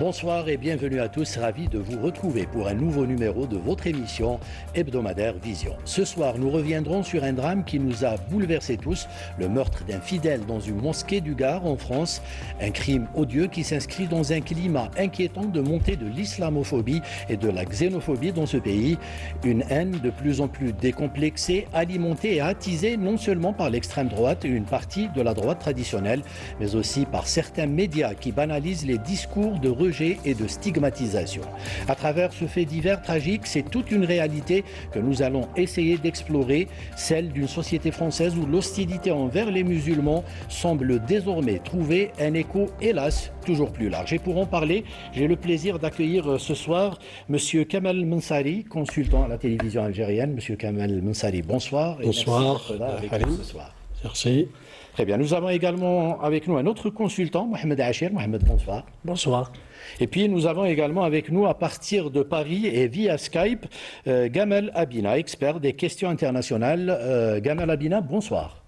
Bonsoir et bienvenue à tous, ravi de vous retrouver pour un nouveau numéro de votre émission hebdomadaire Vision. Ce soir, nous reviendrons sur un drame qui nous a bouleversés tous, le meurtre d'un fidèle dans une mosquée du Gard en France, un crime odieux qui s'inscrit dans un climat inquiétant de montée de l'islamophobie et de la xénophobie dans ce pays, une haine de plus en plus décomplexée, alimentée et attisée non seulement par l'extrême droite et une partie de la droite traditionnelle, mais aussi par certains médias qui banalisent les discours de rejet et de stigmatisation. À travers ce fait divers tragique, c'est toute une réalité que nous allons essayer d'explorer, celle d'une société française où l'hostilité envers les musulmans semble désormais trouver un écho, hélas, toujours plus large. Et pour en parler, j'ai le plaisir d'accueillir ce soir Monsieur Kamal Mensari, consultant à la télévision algérienne. Monsieur Kamal Mensari, bonsoir. Bonsoir. Et merci d'être là avec nous ce soir. Merci. Très bien. Nous avons également avec nous un autre consultant, Mohamed Achir. Mohamed, bonsoir. Bonsoir. Et puis nous avons également avec nous à partir de Paris et via Skype, Gamal Abina, expert des questions internationales. Gamal Abina, bonsoir.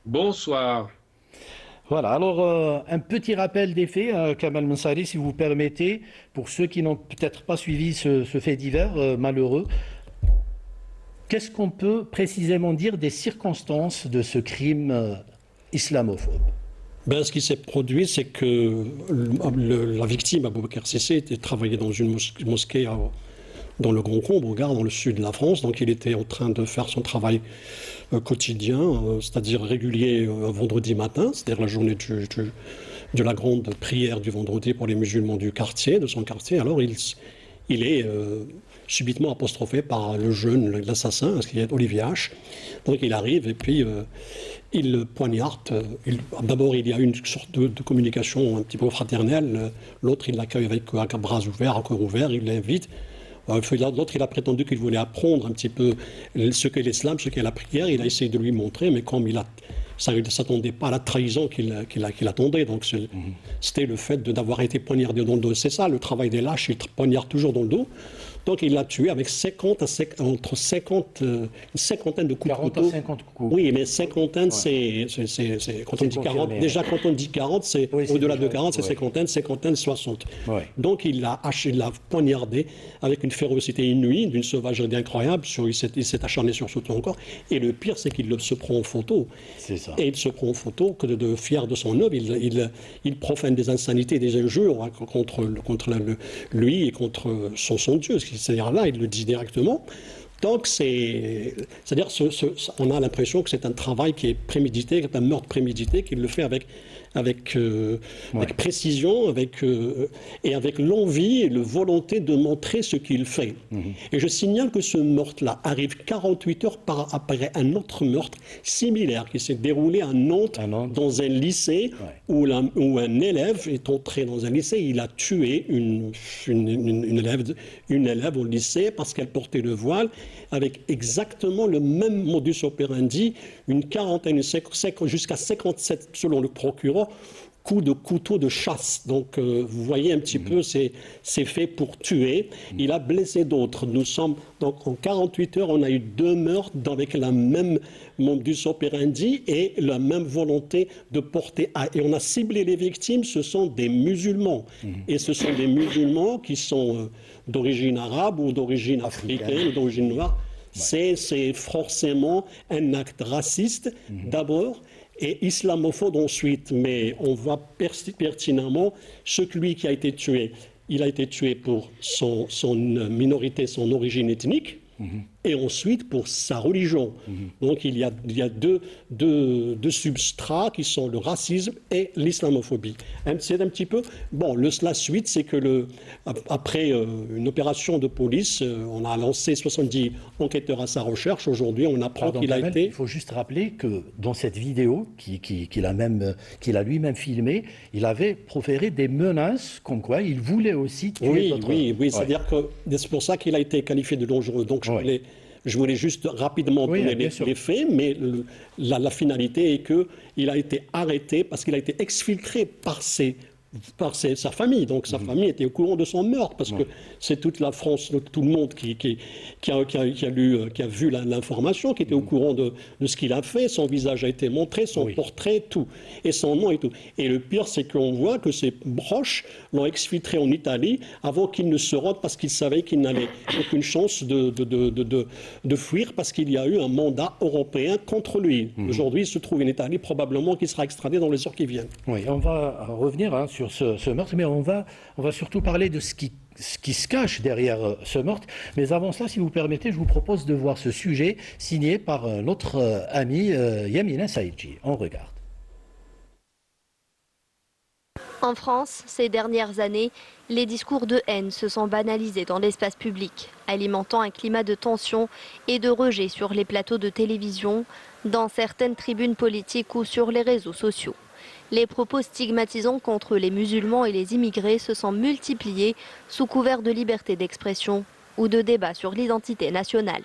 Bonsoir. Voilà, alors un petit rappel des faits, Kamal Mensari, si vous permettez, pour ceux qui n'ont peut-être pas suivi ce fait divers malheureux. Qu'est-ce qu'on peut précisément dire des circonstances de ce crime islamophobe ? Ce qui s'est produit, c'est que la victime, Aboubacar Cissé, travaillait dans une mosquée dans le Grand Combe, au Gard, dans le sud de la France. Donc il était en train de faire son travail quotidien, c'est-à-dire régulier vendredi matin, c'est-à-dire la journée de la grande prière du vendredi pour les musulmans du quartier, de son quartier. Alors il est subitement apostrophé par le jeune, l'assassin, qui est Olivier H. Donc il arrive et puis il le poignarde. D'abord, il y a une sorte de communication un petit peu fraternelle. L'autre, il l'accueille avec bras ouverts, à cœur ouvert, il l'invite. L'autre, il a prétendu qu'il voulait apprendre un petit peu ce qu'est l'islam, ce qu'est la prière. Il a essayé de lui montrer, mais comme ça ne s'attendait pas à la trahison qu'il attendait. Donc c'était le fait d'avoir été poignardé dans le dos. C'est ça, le travail des lâches, ils poignardent toujours dans le dos. Donc il l'a tué avec une cinquantaine de coups de couteau. 40 à 50 coups. Oui, mais cinquantaine, ouais. c'est quand on dit 40. Déjà, quand on dit 40, c'est oui, au-delà de 40, c'est cinquantaine, 60. Ouais. Donc il l'a poignardé avec une férocité inouïe, d'une sauvagerie incroyable. Il s'est acharné sur tout son corps. Et le pire, c'est qu'il se prend en photo. C'est ça. Et il se prend en photo, que fier de son œuvre, il profane des insanités, des injures contre lui et contre son Dieu. C'est-à-dire là, il le dit directement. Donc, c'est-à-dire, on a l'impression que c'est un travail qui est prémédité, un meurtre prémédité, qu'il le fait avec précision, et avec l'envie et la volonté de montrer ce qu'il fait. Et je signale que ce meurtre-là arrive 48 heures après un autre meurtre similaire qui s'est déroulé à Nantes, dans un lycée, où un élève est entré dans un lycée, il a tué une élève au lycée parce qu'elle portait le voile, avec exactement le même modus operandi, une quarantaine, jusqu'à 57, selon le procureur, coups de couteau de chasse. Donc, vous voyez un petit peu, c'est fait pour tuer. Il a blessé d'autres. Donc, en 48 heures, on a eu 2 meurtres avec la même modus operandi et la même volonté de porter à. Et on a ciblé les victimes, ce sont des musulmans. Et ce sont des musulmans qui sont d'origine arabe ou d'origine africaine ou d'origine noire. Ouais. C'est forcément un acte raciste, d'abord, et islamophobe ensuite. Mais on voit pertinemment celui qui a été tué. Il a été tué pour son minorité, son origine ethnique, et ensuite pour sa religion. Donc il y a deux substrats qui sont le racisme et l'islamophobie. C'est un petit peu... Bon, la suite, c'est que après une opération de police, on a lancé 70 enquêteurs à sa recherche. Aujourd'hui, on apprend qu'il a été... Il faut juste rappeler que dans cette vidéo qu'il a lui-même filmée, il avait proféré des menaces comme quoi il voulait aussi tuer d'autres... Oui, c'est-à-dire que c'est pour ça qu'il a été qualifié de dangereux. Donc je voulais juste rapidement donner les faits, mais la finalité est qu'il a été arrêté parce qu'il a été exfiltré par ses par sa famille. Donc sa famille était au courant de son meurtre, parce que c'est toute la France, tout le monde qui a vu l'information, qui était au courant de ce qu'il a fait. Son visage a été montré, son portrait, tout. Et son nom et tout. Et le pire, c'est qu'on voit que ses proches l'ont exfiltré en Italie avant qu'il ne se rende, parce qu'il savait qu'il n'avait aucune chance de fuir, parce qu'il y a eu un mandat européen contre lui. Aujourd'hui, il se trouve en Italie, probablement qu'il sera extradé dans les heures qui viennent. Oui, on va revenir sur ce meurtre, mais on va surtout parler de ce qui se cache derrière ce meurtre. Mais avant cela, si vous permettez, je vous propose de voir ce sujet signé par notre ami Yamina Saïdji. On regarde. En France, ces dernières années, les discours de haine se sont banalisés dans l'espace public, alimentant un climat de tension et de rejet sur les plateaux de télévision, dans certaines tribunes politiques ou sur les réseaux sociaux. Les propos stigmatisants contre les musulmans et les immigrés se sont multipliés sous couvert de liberté d'expression ou de débat sur l'identité nationale.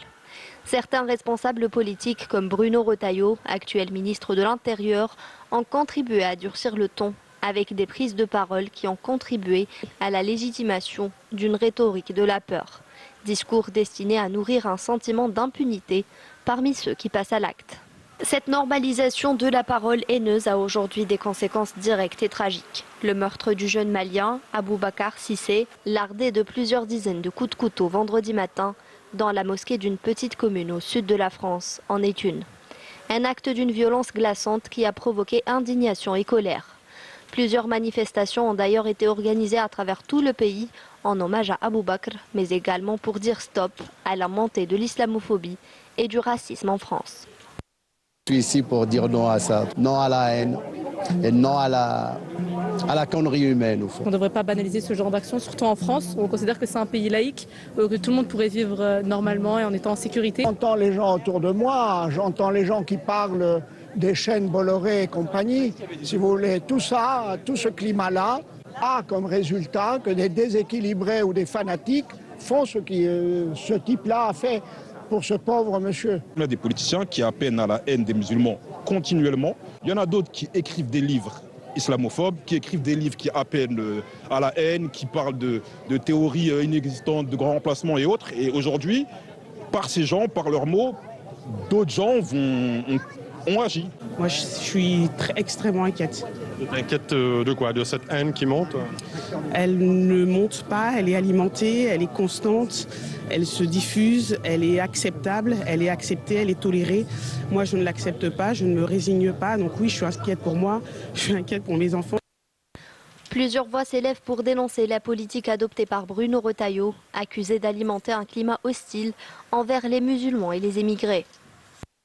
Certains responsables politiques comme Bruno Retailleau, actuel ministre de l'Intérieur, ont contribué à durcir le ton avec des prises de parole qui ont contribué à la légitimation d'une rhétorique de la peur. Discours destinés à nourrir un sentiment d'impunité parmi ceux qui passent à l'acte. Cette normalisation de la parole haineuse a aujourd'hui des conséquences directes et tragiques. Le meurtre du jeune Malien, Aboubacar Cissé, lardé de plusieurs dizaines de coups de couteau vendredi matin dans la mosquée d'une petite commune au sud de la France, en est une. Un acte d'une violence glaçante qui a provoqué indignation et colère. Plusieurs manifestations ont d'ailleurs été organisées à travers tout le pays en hommage à Aboubakr, mais également pour dire stop à la montée de l'islamophobie et du racisme en France. Je suis ici pour dire non à ça, non à la haine et non à la connerie humaine au fond. On ne devrait pas banaliser ce genre d'action, surtout en France où on considère que c'est un pays laïque, que tout le monde pourrait vivre normalement et en étant en sécurité. J'entends les gens autour de moi, j'entends les gens qui parlent des chaînes Bolloré et compagnie. Si vous voulez, tout ça, tout ce climat-là a comme résultat que des déséquilibrés ou des fanatiques font ce que ce type-là a fait pour ce pauvre monsieur. Il y a des politiciens qui appellent à la haine des musulmans continuellement. Il y en a d'autres qui écrivent des livres islamophobes, qui écrivent des livres qui appellent à la haine, qui parlent de théories inexistantes, de grands remplacements et autres. Et aujourd'hui, par ces gens, par leurs mots, d'autres gens ont agi. Moi, je suis extrêmement inquiète. Vous êtes inquiète de quoi? De cette haine qui monte? Elle ne monte pas, elle est alimentée, elle est constante, elle se diffuse, elle est acceptable, elle est acceptée, elle est tolérée. Moi, je ne l'accepte pas, je ne me résigne pas. Donc oui, je suis inquiète pour moi, je suis inquiète pour mes enfants. Plusieurs voix s'élèvent pour dénoncer la politique adoptée par Bruno Retailleau, accusé d'alimenter un climat hostile envers les musulmans et les émigrés.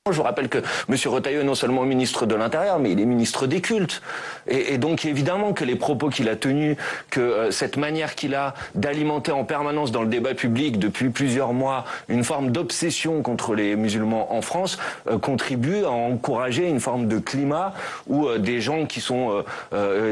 Je vous rappelle que M. Retailleau est non seulement ministre de l'Intérieur, mais il est ministre des cultes. Et donc évidemment que les propos qu'il a tenus, que cette manière qu'il a d'alimenter en permanence dans le débat public depuis plusieurs mois une forme d'obsession contre les musulmans en France, contribue à encourager une forme de climat où des gens qui sont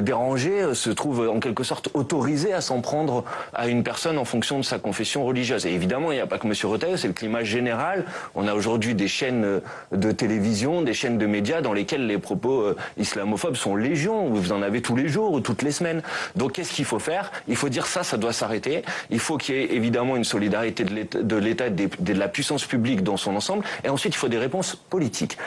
dérangés se trouvent en quelque sorte autorisés à s'en prendre à une personne en fonction de sa confession religieuse. Et évidemment, il n'y a pas que M. Retailleau, c'est le climat général. On a aujourd'hui des chaînes de télévision, des chaînes de médias dans lesquelles les propos islamophobes sont légion, vous en avez tous les jours ou toutes les semaines. Donc qu'est-ce qu'il faut faire? Il faut dire ça doit s'arrêter. Il faut qu'il y ait évidemment une solidarité de l'État et de la puissance publique dans son ensemble. Et ensuite, il faut des réponses politiques.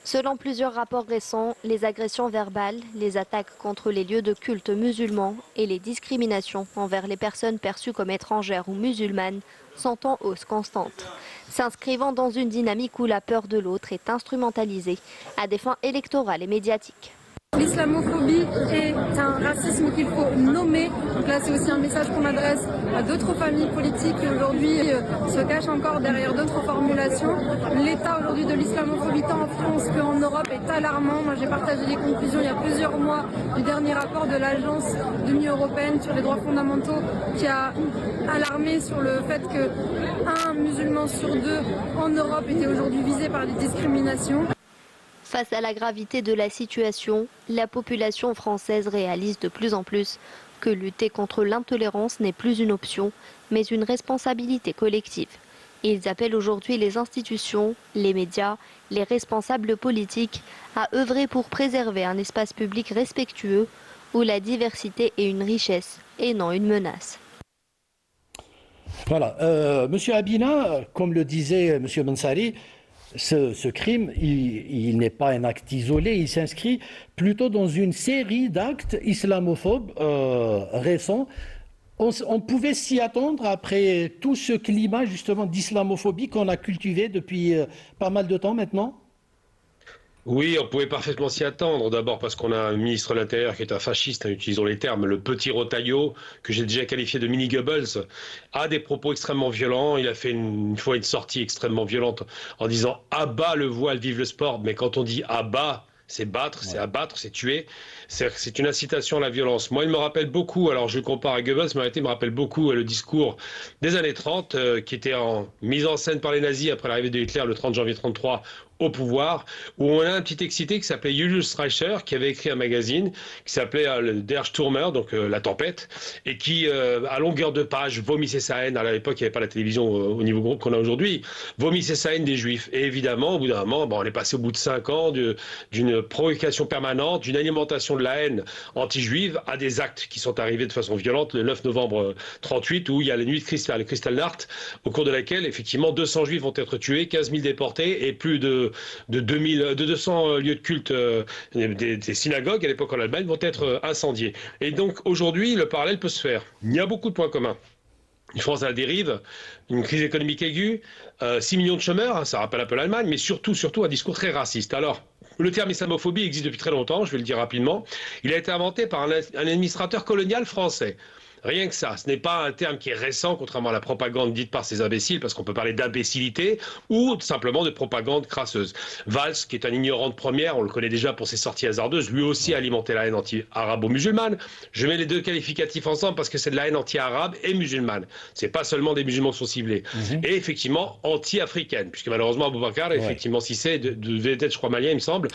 Selon plusieurs rapports récents, les agressions verbales, les attaques contre les lieux de culte musulmans et les discriminations envers les personnes perçues comme étrangères ou musulmanes sont en hausse constante, s'inscrivant dans une dynamique où la peur de l'autre est instrumentalisée à des fins électorales et médiatiques. L'islamophobie est un racisme qu'il faut nommer. Donc là, c'est aussi un message qu'on adresse à d'autres familles politiques qui aujourd'hui se cachent encore derrière d'autres formulations. L'état aujourd'hui de l'islamophobie tant en France qu'en Europe est alarmant. Moi, j'ai partagé les conclusions il y a plusieurs mois du dernier rapport de l'Agence de l'Union européenne sur les droits fondamentaux qui a alarmé sur le fait qu'un musulman sur deux en Europe était aujourd'hui visé par des discriminations. Face à la gravité de la situation, la population française réalise de plus en plus que lutter contre l'intolérance n'est plus une option, mais une responsabilité collective. Ils appellent aujourd'hui les institutions, les médias, les responsables politiques à œuvrer pour préserver un espace public respectueux où la diversité est une richesse et non une menace. Voilà. Monsieur Abina, comme le disait Monsieur Mansari, ce crime, il n'est pas un acte isolé, il s'inscrit plutôt dans une série d'actes islamophobes récents. On pouvait s'y attendre après tout ce climat justement d'islamophobie qu'on a cultivé depuis pas mal de temps maintenant? Oui, on pouvait parfaitement s'y attendre. D'abord parce qu'on a un ministre de l'Intérieur qui est un fasciste, utilisons les termes, le petit Rotaillot, que j'ai déjà qualifié de mini Goebbels, a des propos extrêmement violents. Il a fait une fois une sortie extrêmement violente en disant « abat le voile, vive le sport ». Mais quand on dit « abat », c'est battre, c'est abattre, c'est tuer. C'est une incitation à la violence. Moi, il me rappelle beaucoup, alors je le compare à Goebbels, mais en réalité, il me rappelle beaucoup le discours des années 30, qui était mis en scène par les nazis après l'arrivée de Hitler le 30 janvier 1933 au pouvoir, où on a un petit excité qui s'appelait Julius Streicher, qui avait écrit un magazine qui s'appelait le Der Stürmer, donc la tempête, et qui, à longueur de page, vomissait sa haine. À l'époque, il n'y avait pas la télévision au niveau groupe qu'on a aujourd'hui, vomissait sa haine des Juifs. Et évidemment, au bout d'un moment, on est passé au bout de 5 ans d'une provocation permanente, d'une alimentation de la haine anti-juive à des actes qui sont arrivés de façon violente le 9 novembre 38, où il y a la nuit de Kristallnacht, au cours de laquelle, effectivement, 200 Juifs vont être tués, 15 000 déportés et plus de 200 lieux de culte des synagogues à l'époque en Allemagne vont être incendiés. Et donc aujourd'hui, le parallèle peut se faire. Il y a beaucoup de points communs. Une France à la dérive, une crise économique aiguë, 6 millions de chômeurs, ça rappelle un peu l'Allemagne, mais surtout un discours très raciste. Alors, le terme islamophobie existe depuis très longtemps, je vais le dire rapidement. Il a été inventé par un administrateur colonial français. Rien que ça, ce n'est pas un terme qui est récent, contrairement à la propagande dite par ces imbéciles, parce qu'on peut parler d'imbécilité ou simplement de propagande crasseuse. Valls, qui est un ignorant de première, on le connaît déjà pour ses sorties hasardeuses, lui aussi a alimenté la haine anti-arabo-musulmane. Je mets les deux qualificatifs ensemble parce que c'est de la haine anti-arabe et musulmane. C'est pas seulement des musulmans qui sont ciblés. Et effectivement, anti-africaine, puisque malheureusement Aboubacar, effectivement, Cissé, devait être, je crois, malien, il me semble,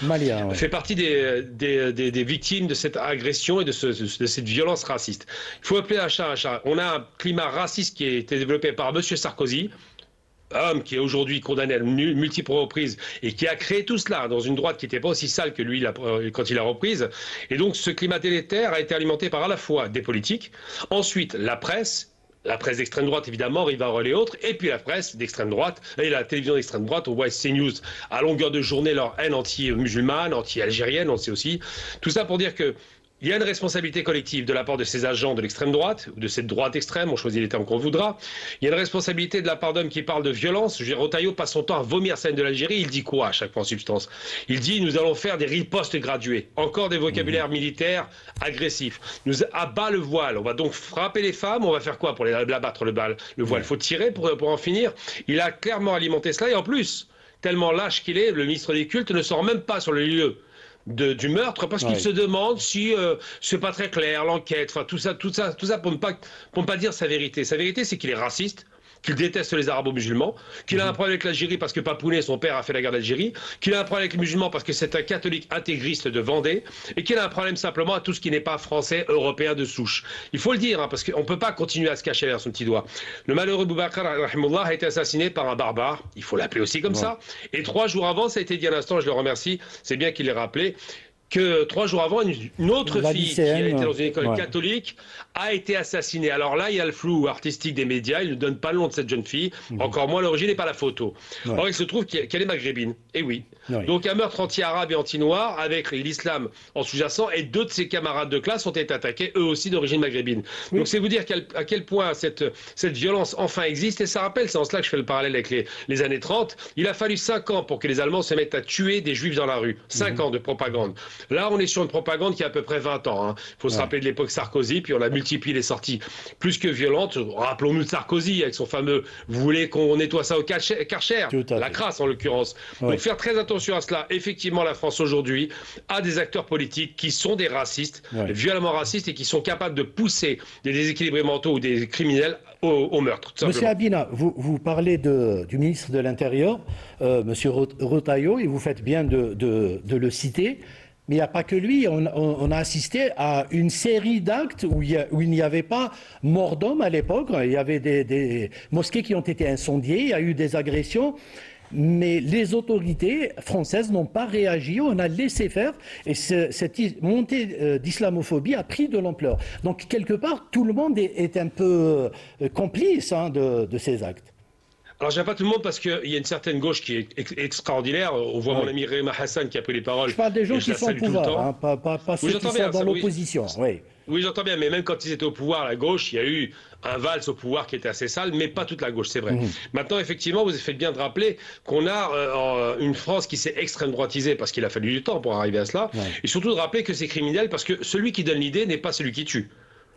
fait partie des victimes de cette agression et de cette violence raciste. Il faut appeler un chat un chat. On a un climat raciste qui a été développé par M. Sarkozy, homme qui est aujourd'hui condamné à multiples reprises et qui a créé tout cela dans une droite qui n'était pas aussi sale que lui quand il a reprise. Et donc ce climat délétère a été alimenté par à la fois des politiques, ensuite la presse d'extrême droite évidemment, Rivarol et autres, et puis la presse d'extrême droite, et la télévision d'extrême droite, on voit CNews à longueur de journée leur haine anti-musulmane, anti-algérienne, on sait aussi. Tout ça pour dire que il y a une responsabilité collective de la part de ces agents de l'extrême droite, ou de cette droite extrême, on choisit les termes qu'on voudra. Il y a une responsabilité de la part d'hommes qui parlent de violence. Rotaillot passe son temps à vomir sa haine de l'Algérie. Il dit quoi à chaque fois en substance? Il dit nous allons faire des ripostes graduées. Encore des vocabulaires militaires agressifs. Nous abat le voile. On va donc frapper les femmes. On va faire quoi pour les abattre le voile? Il faut tirer pour en finir. Il a clairement alimenté cela. Et en plus, tellement lâche qu'il est, le ministre des Cultes ne sort même pas sur le lieu du meurtre parce qu'il se demande si c'est pas très clair l'enquête, enfin tout ça pour ne pas dire sa vérité. Sa vérité, c'est qu'il est raciste, qu'il déteste les arabo-musulmans, qu'il a un problème avec l'Algérie parce que Papounet, son père, a fait la guerre d'Algérie, qu'il a un problème avec les musulmans parce que c'est un catholique intégriste de Vendée, et qu'il a un problème simplement à tout ce qui n'est pas français, européen de souche. Il faut le dire, parce qu'on ne peut pas continuer à se cacher derrière son petit doigt. Le malheureux Boubacar rahimullah a été assassiné par un barbare, il faut l'appeler aussi comme ça, et 3 jours avant, ça a été dit à l'instant, je le remercie, c'est bien qu'il l'ait rappelé, que 3 jours avant, une autre fille qui a été dans une école catholique a été assassinée. Alors là, il y a le flou artistique des médias, ils ne donnent pas le nom de cette jeune fille, encore moins l'origine et pas la photo. Or, il se trouve qu'elle est maghrébine, et oui. Donc un meurtre anti-arabe et anti-noir avec l'islam en sous-jacent, et 2 de ses camarades de classe ont été attaqués, eux aussi d'origine maghrébine. Donc c'est vous dire à quel point cette violence enfin existe, et ça rappelle, c'est en cela que je fais le parallèle avec les années 30, il a fallu 5 ans pour que les Allemands se mettent à tuer des Juifs dans la rue. 5 ans de propagande. Là, on est sur une propagande qui a à peu près 20 ans. Il faut se rappeler de l'époque Sarkozy, puis on a multiplié les sorties plus que violentes. Rappelons-nous de Sarkozy avec son fameux « Vous voulez qu'on nettoie ça au Karcher ?» La crasse en l'occurrence. Donc faire très attention à cela. Effectivement, la France aujourd'hui a des acteurs politiques qui sont des racistes, violemment racistes, et qui sont capables de pousser des déséquilibrés mentaux ou des criminels au meurtre. Monsieur Abina, vous parlez du ministre de l'Intérieur, Monsieur Rotaillot, et vous faites bien de le citer. Mais il n'y a pas que lui, on a assisté à une série d'actes où il n'y avait pas mort d'homme à l'époque. Il y avait des mosquées qui ont été incendiées, il y a eu des agressions. Mais les autorités françaises n'ont pas réagi, on a laissé faire, et cette montée d'islamophobie a pris de l'ampleur. Donc quelque part, tout le monde est un peu complice de ces actes. Alors, j'aime pas tout le monde parce qu'il y a une certaine gauche qui est extraordinaire. On voit mon ami Rima Hassan qui a pris les paroles. Je parle des gens qui sont au pouvoir, pas ceux qui sont dans l'opposition. Oui, j'entends bien, mais même quand ils étaient au pouvoir, la gauche, il y a eu un valse au pouvoir qui était assez sale, mais pas toute la gauche, c'est vrai. Maintenant, effectivement, vous faites bien de rappeler qu'on a une France qui s'est extrême droitisée parce qu'il a fallu du temps pour arriver à cela, et surtout de rappeler que c'est criminel parce que celui qui donne l'idée n'est pas celui qui tue.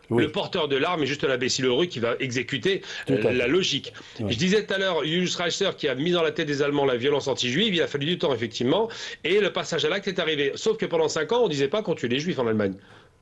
Le porteur de l'arme est juste l'imbécile heureux qui va exécuter la logique. Je disais tout à l'heure, Julius Reicher qui a mis dans la tête des Allemands la violence anti-juive, il a fallu du temps effectivement, et le passage à l'acte est arrivé. Sauf que pendant 5 ans, on ne disait pas qu'on tuait les juifs en Allemagne.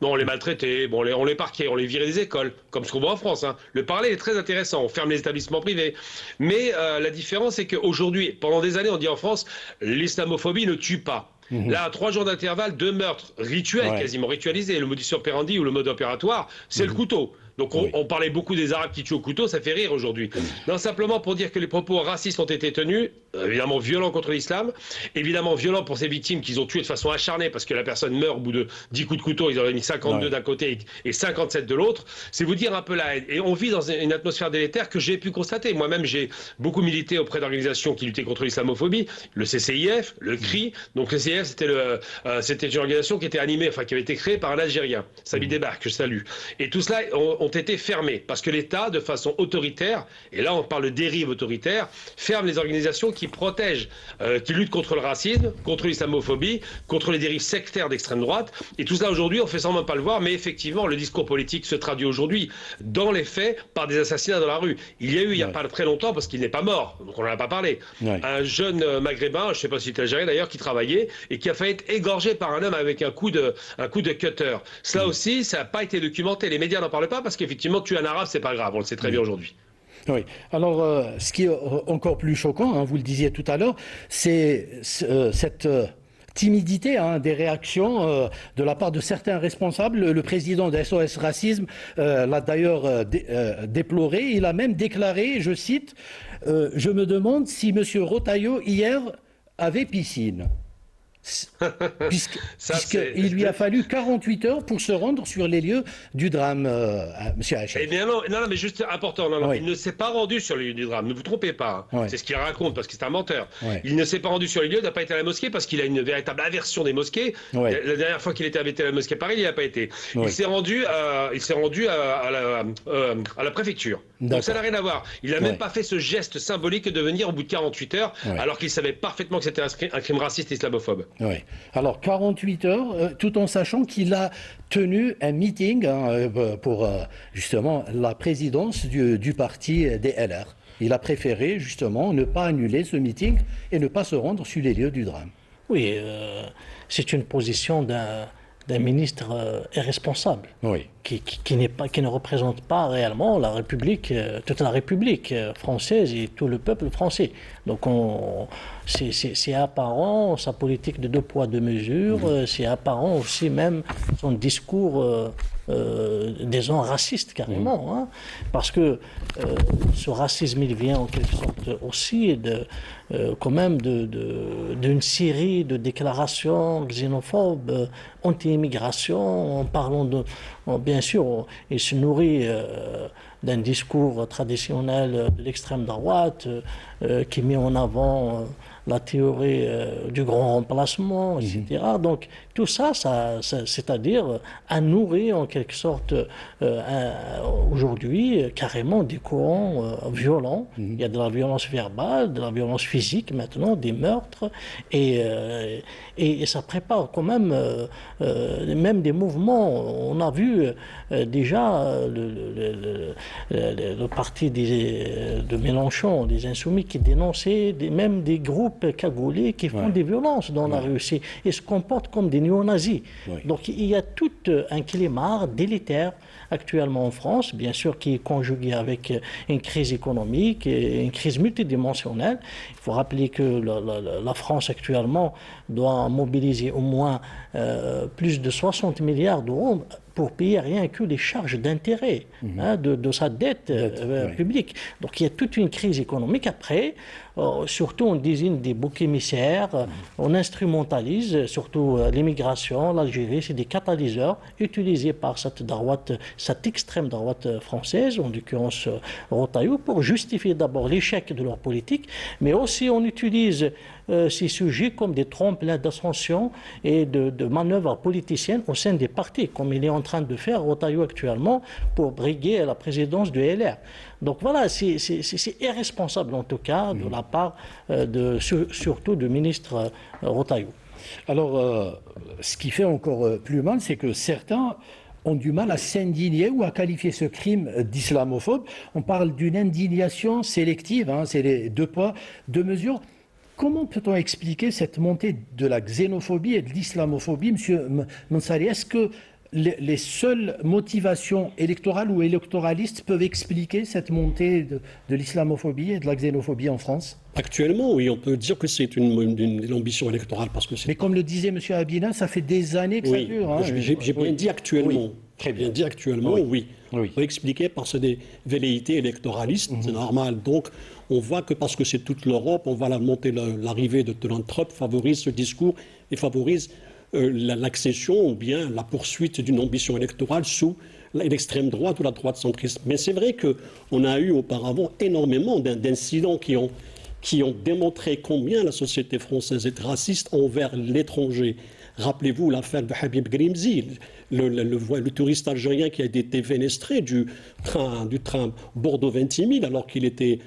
Non, on les maltraitait, bon, on les parquait, on les virait des écoles, comme ce qu'on voit en France. Le parallèle est très intéressant, on ferme les établissements privés. Mais la différence, c'est qu'aujourd'hui, pendant des années, on dit en France, l'islamophobie ne tue pas. Là, à 3 jours d'intervalle, 2 meurtres rituels, quasiment ritualisés. Le modus operandi ou le mode opératoire, c'est le couteau. Donc on parlait beaucoup des Arabes qui tuent au couteau, ça fait rire aujourd'hui. Non, simplement pour dire que les propos racistes ont été tenus, évidemment violents contre l'islam, évidemment violents pour ces victimes qu'ils ont tuées de façon acharnée parce que la personne meurt au bout de 10 coups de couteau, ils en avaient mis 52 d'un côté et 57 de l'autre. C'est vous dire un peu la haine. Et on vit dans une atmosphère délétère que j'ai pu constater. Moi-même, j'ai beaucoup milité auprès d'organisations qui luttaient contre l'islamophobie, le CCIF, le CRI. Donc le CCIF, c'était une organisation qui était animée, enfin qui avait été créée par un Algérien, Sami Debar, que je salue. Et tout cela ont été fermés parce que l'État, de façon autoritaire, et là on parle de dérive autoritaire, ferme les organisations qui protègent, qui luttent contre le racisme, contre l'islamophobie, contre les dérives sectaires d'extrême droite. Et tout cela aujourd'hui, on fait semblant de pas le voir, mais effectivement, le discours politique se traduit aujourd'hui dans les faits par des assassinats dans la rue. Il y a eu, il n'y a pas très longtemps, parce qu'il n'est pas mort, donc on n'en a pas parlé, un jeune maghrébin, je ne sais pas si c'était algérien d'ailleurs, qui travaillait et qui a failli être égorgé par un homme avec un coup de cutter. Cela aussi, ça n'a pas été documenté. Les médias n'en parlent pas parce qu'effectivement, tuer un arabe, c'est pas grave, on le sait très bien aujourd'hui. Oui. Alors, ce qui est encore plus choquant, vous le disiez tout à l'heure, c'est cette timidité des réactions de la part de certains responsables. Le président de SOS Racisme l'a d'ailleurs déploré. Il a même déclaré, je cite, « Je me demande si M. Rotaillot, hier, avait piscine ». Puisqu'il lui a fallu 48 heures pour se rendre sur les lieux du drame, M. Hachem. Eh bien non, mais juste important, il ne s'est pas rendu sur les lieux du drame, ne vous trompez pas, c'est ce qu'il raconte parce que c'est un menteur. Il ne s'est pas rendu sur les lieux, il n'a pas été à la mosquée parce qu'il a une véritable aversion des mosquées. La dernière fois qu'il était invité à la mosquée Paris, il n'y a pas été. Il s'est rendu à la préfecture. Donc ça n'a rien à voir. Il n'a même pas fait ce geste symbolique de venir au bout de 48 heures alors qu'il savait parfaitement que c'était un crime raciste et islamophobe. Oui. Alors 48 heures, tout en sachant qu'il a tenu un meeting pour justement la présidence du parti des LR. Il a préféré justement ne pas annuler ce meeting et ne pas se rendre sur les lieux du drame. Oui, c'est une position d'un ministre irresponsable, qui ne représente pas réellement la République, toute la République française et tout le peuple français. Donc c'est apparent, sa politique de 2 poids 2 mesures, c'est apparent aussi même son discours, disons, raciste carrément, parce que ce racisme, il vient en quelque sorte aussi quand même d'une série de déclarations xénophobes, anti-immigration, en parlant bien sûr, il se nourrit d'un discours traditionnel de l'extrême droite qui met en avant la théorie du grand remplacement, etc. Donc tout ça, c'est-à-dire a nourri en quelque sorte aujourd'hui carrément des courants violents. Il y a de la violence verbale, de la violence physique maintenant, des meurtres, et ça prépare quand même même des mouvements. On a vu déjà le parti de Mélenchon, des Insoumis, qui dénonçaient même des groupes cagoulés qui font des violences dans la rue et se comportent comme des néo-nazis. Donc il y a tout un climat délétère actuellement en France, bien sûr qui est conjugué avec une crise économique, une crise multidimensionnelle, faut rappeler que la France actuellement doit mobiliser au moins plus de 60 milliards d'euros pour payer rien que les charges d'intérêt de sa dette publique. Donc il y a toute une crise économique. Après, surtout on désigne des boucs émissaires, on instrumentalise surtout l'immigration, l'Algérie, c'est des catalyseurs utilisés par cette extrême droite française, en l'occurrence Retailleau, pour justifier d'abord l'échec de leur politique, mais aussi on utilise ces sujets comme des tremplins d'ascension et de manœuvres politiciennes au sein des partis, comme il est en train de faire Retailleau actuellement pour briguer la présidence du LR. Donc voilà, c'est irresponsable en tout cas de la part surtout du ministre Retailleau. Alors, ce qui fait encore plus mal, c'est que certains ont du mal à s'indigner ou à qualifier ce crime d'islamophobe. On parle d'une indignation sélective, c'est les deux poids, deux mesures. Comment peut-on expliquer cette montée de la xénophobie et de l'islamophobie, Monsieur Mansouri? Est-ce que les seules motivations électorales ou électoralistes peuvent expliquer cette montée de l'islamophobie et de la xénophobie en France? Actuellement, oui, on peut dire que c'est une ambition électorale. Parce que mais comme le disait M. Abina, ça fait des années que ça dure. J'ai bien dit actuellement. Oui. Très bien. Dit actuellement, oui. On peut expliquer par des velléités électoralistes, c'est normal. Donc, on voit que parce que c'est toute l'Europe, on voit l'arrivée de Donald Trump favorise ce discours et favorise l'accession ou bien la poursuite d'une ambition électorale sous l'extrême droite ou la droite centriste. Mais c'est vrai qu'on a eu auparavant énormément d'incidents qui ont démontré combien la société française est raciste envers l'étranger. Rappelez-vous l'affaire de Habib Grimzi, le touriste algérien qui a été vénéstré du train Bordeaux-Ventimille alors qu'il était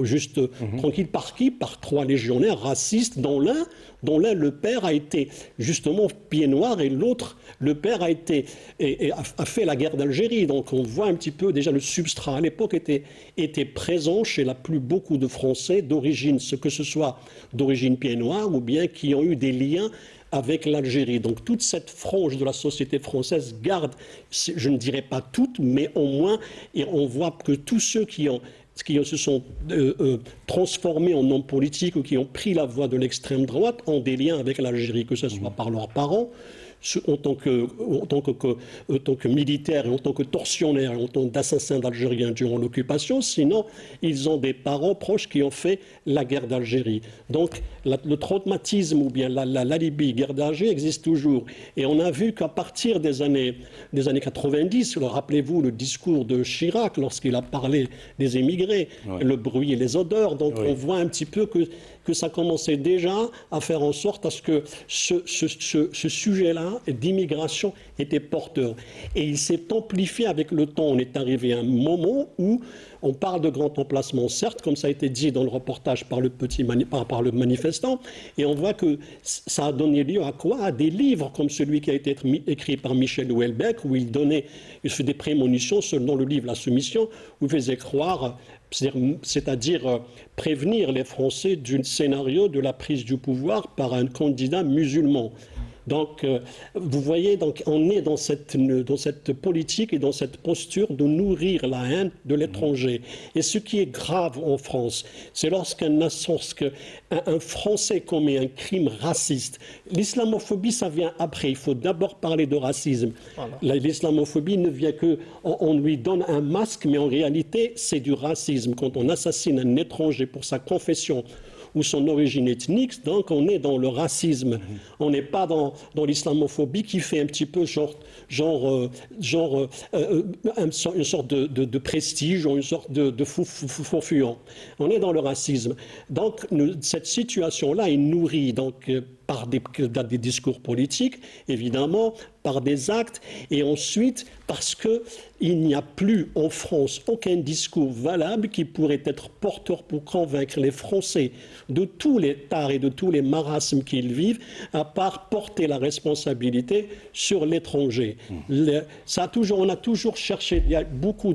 juste tranquille par 3 légionnaires racistes, dont l'un, le père a été justement pied noir et l'autre, le père a fait la guerre d'Algérie. Donc on voit un petit peu déjà le substrat à l'époque était présent chez beaucoup de Français d'origine, que ce soit d'origine pied noir ou bien qui ont eu des liens avec l'Algérie. Donc toute cette frange de la société française garde, je ne dirais pas toutes, mais au moins, et on voit que tous ceux qui se sont transformés en hommes politiques ou qui ont pris la voie de l'extrême droite ont des liens avec l'Algérie, que ce soit par leurs parents, en tant que militaires et en tant que tortionnaires et en tant qu'assassins d'Algériens durant l'occupation, sinon ils ont des parents proches qui ont fait la guerre d'Algérie. Donc le traumatisme ou bien l'alibi guerre d'Algérie existe toujours. Et on a vu qu'à partir des années 90, rappelez-vous le discours de Chirac lorsqu'il a parlé des émigrés, le bruit et les odeurs, donc on voit un petit peu que ça commençait déjà à faire en sorte à ce que ce sujet-là d'immigration était porteur. Et il s'est amplifié avec le temps. On est arrivé à un moment où on parle de grand emplacement, certes, comme ça a été dit dans le reportage par le manifestant, et on voit que ça a donné lieu à quoi? À des livres comme celui qui a été écrit par Michel Houellebecq, où il fait des prémonitions selon le livre La Soumission, où il faisait croire, c'est-à-dire prévenir les Français d'un scénario de la prise du pouvoir par un candidat musulman. Donc, vous voyez, on est dans cette politique et dans cette posture de nourrir la haine de l'étranger. Et ce qui est grave en France, c'est lorsqu'un Français commet un crime raciste. L'islamophobie, ça vient après. Il faut d'abord parler de racisme. Voilà. L'islamophobie ne vient on lui donne un masque, mais en réalité, c'est du racisme. Quand on assassine un étranger pour sa confession ou son origine ethnique, donc on est dans le racisme. On n'est pas dans l'islamophobie qui fait un petit peu une sorte de prestige ou une sorte de faux-fuyant. On est dans le racisme. Donc cette situation-là est nourrie par des discours politiques, évidemment, par des actes, et ensuite parce qu'il n'y a plus en France aucun discours valable qui pourrait être porteur pour convaincre les Français de tous les tares et de tous les marasmes qu'ils vivent, à part porter la responsabilité sur l'étranger. On a toujours cherché, il y a beaucoup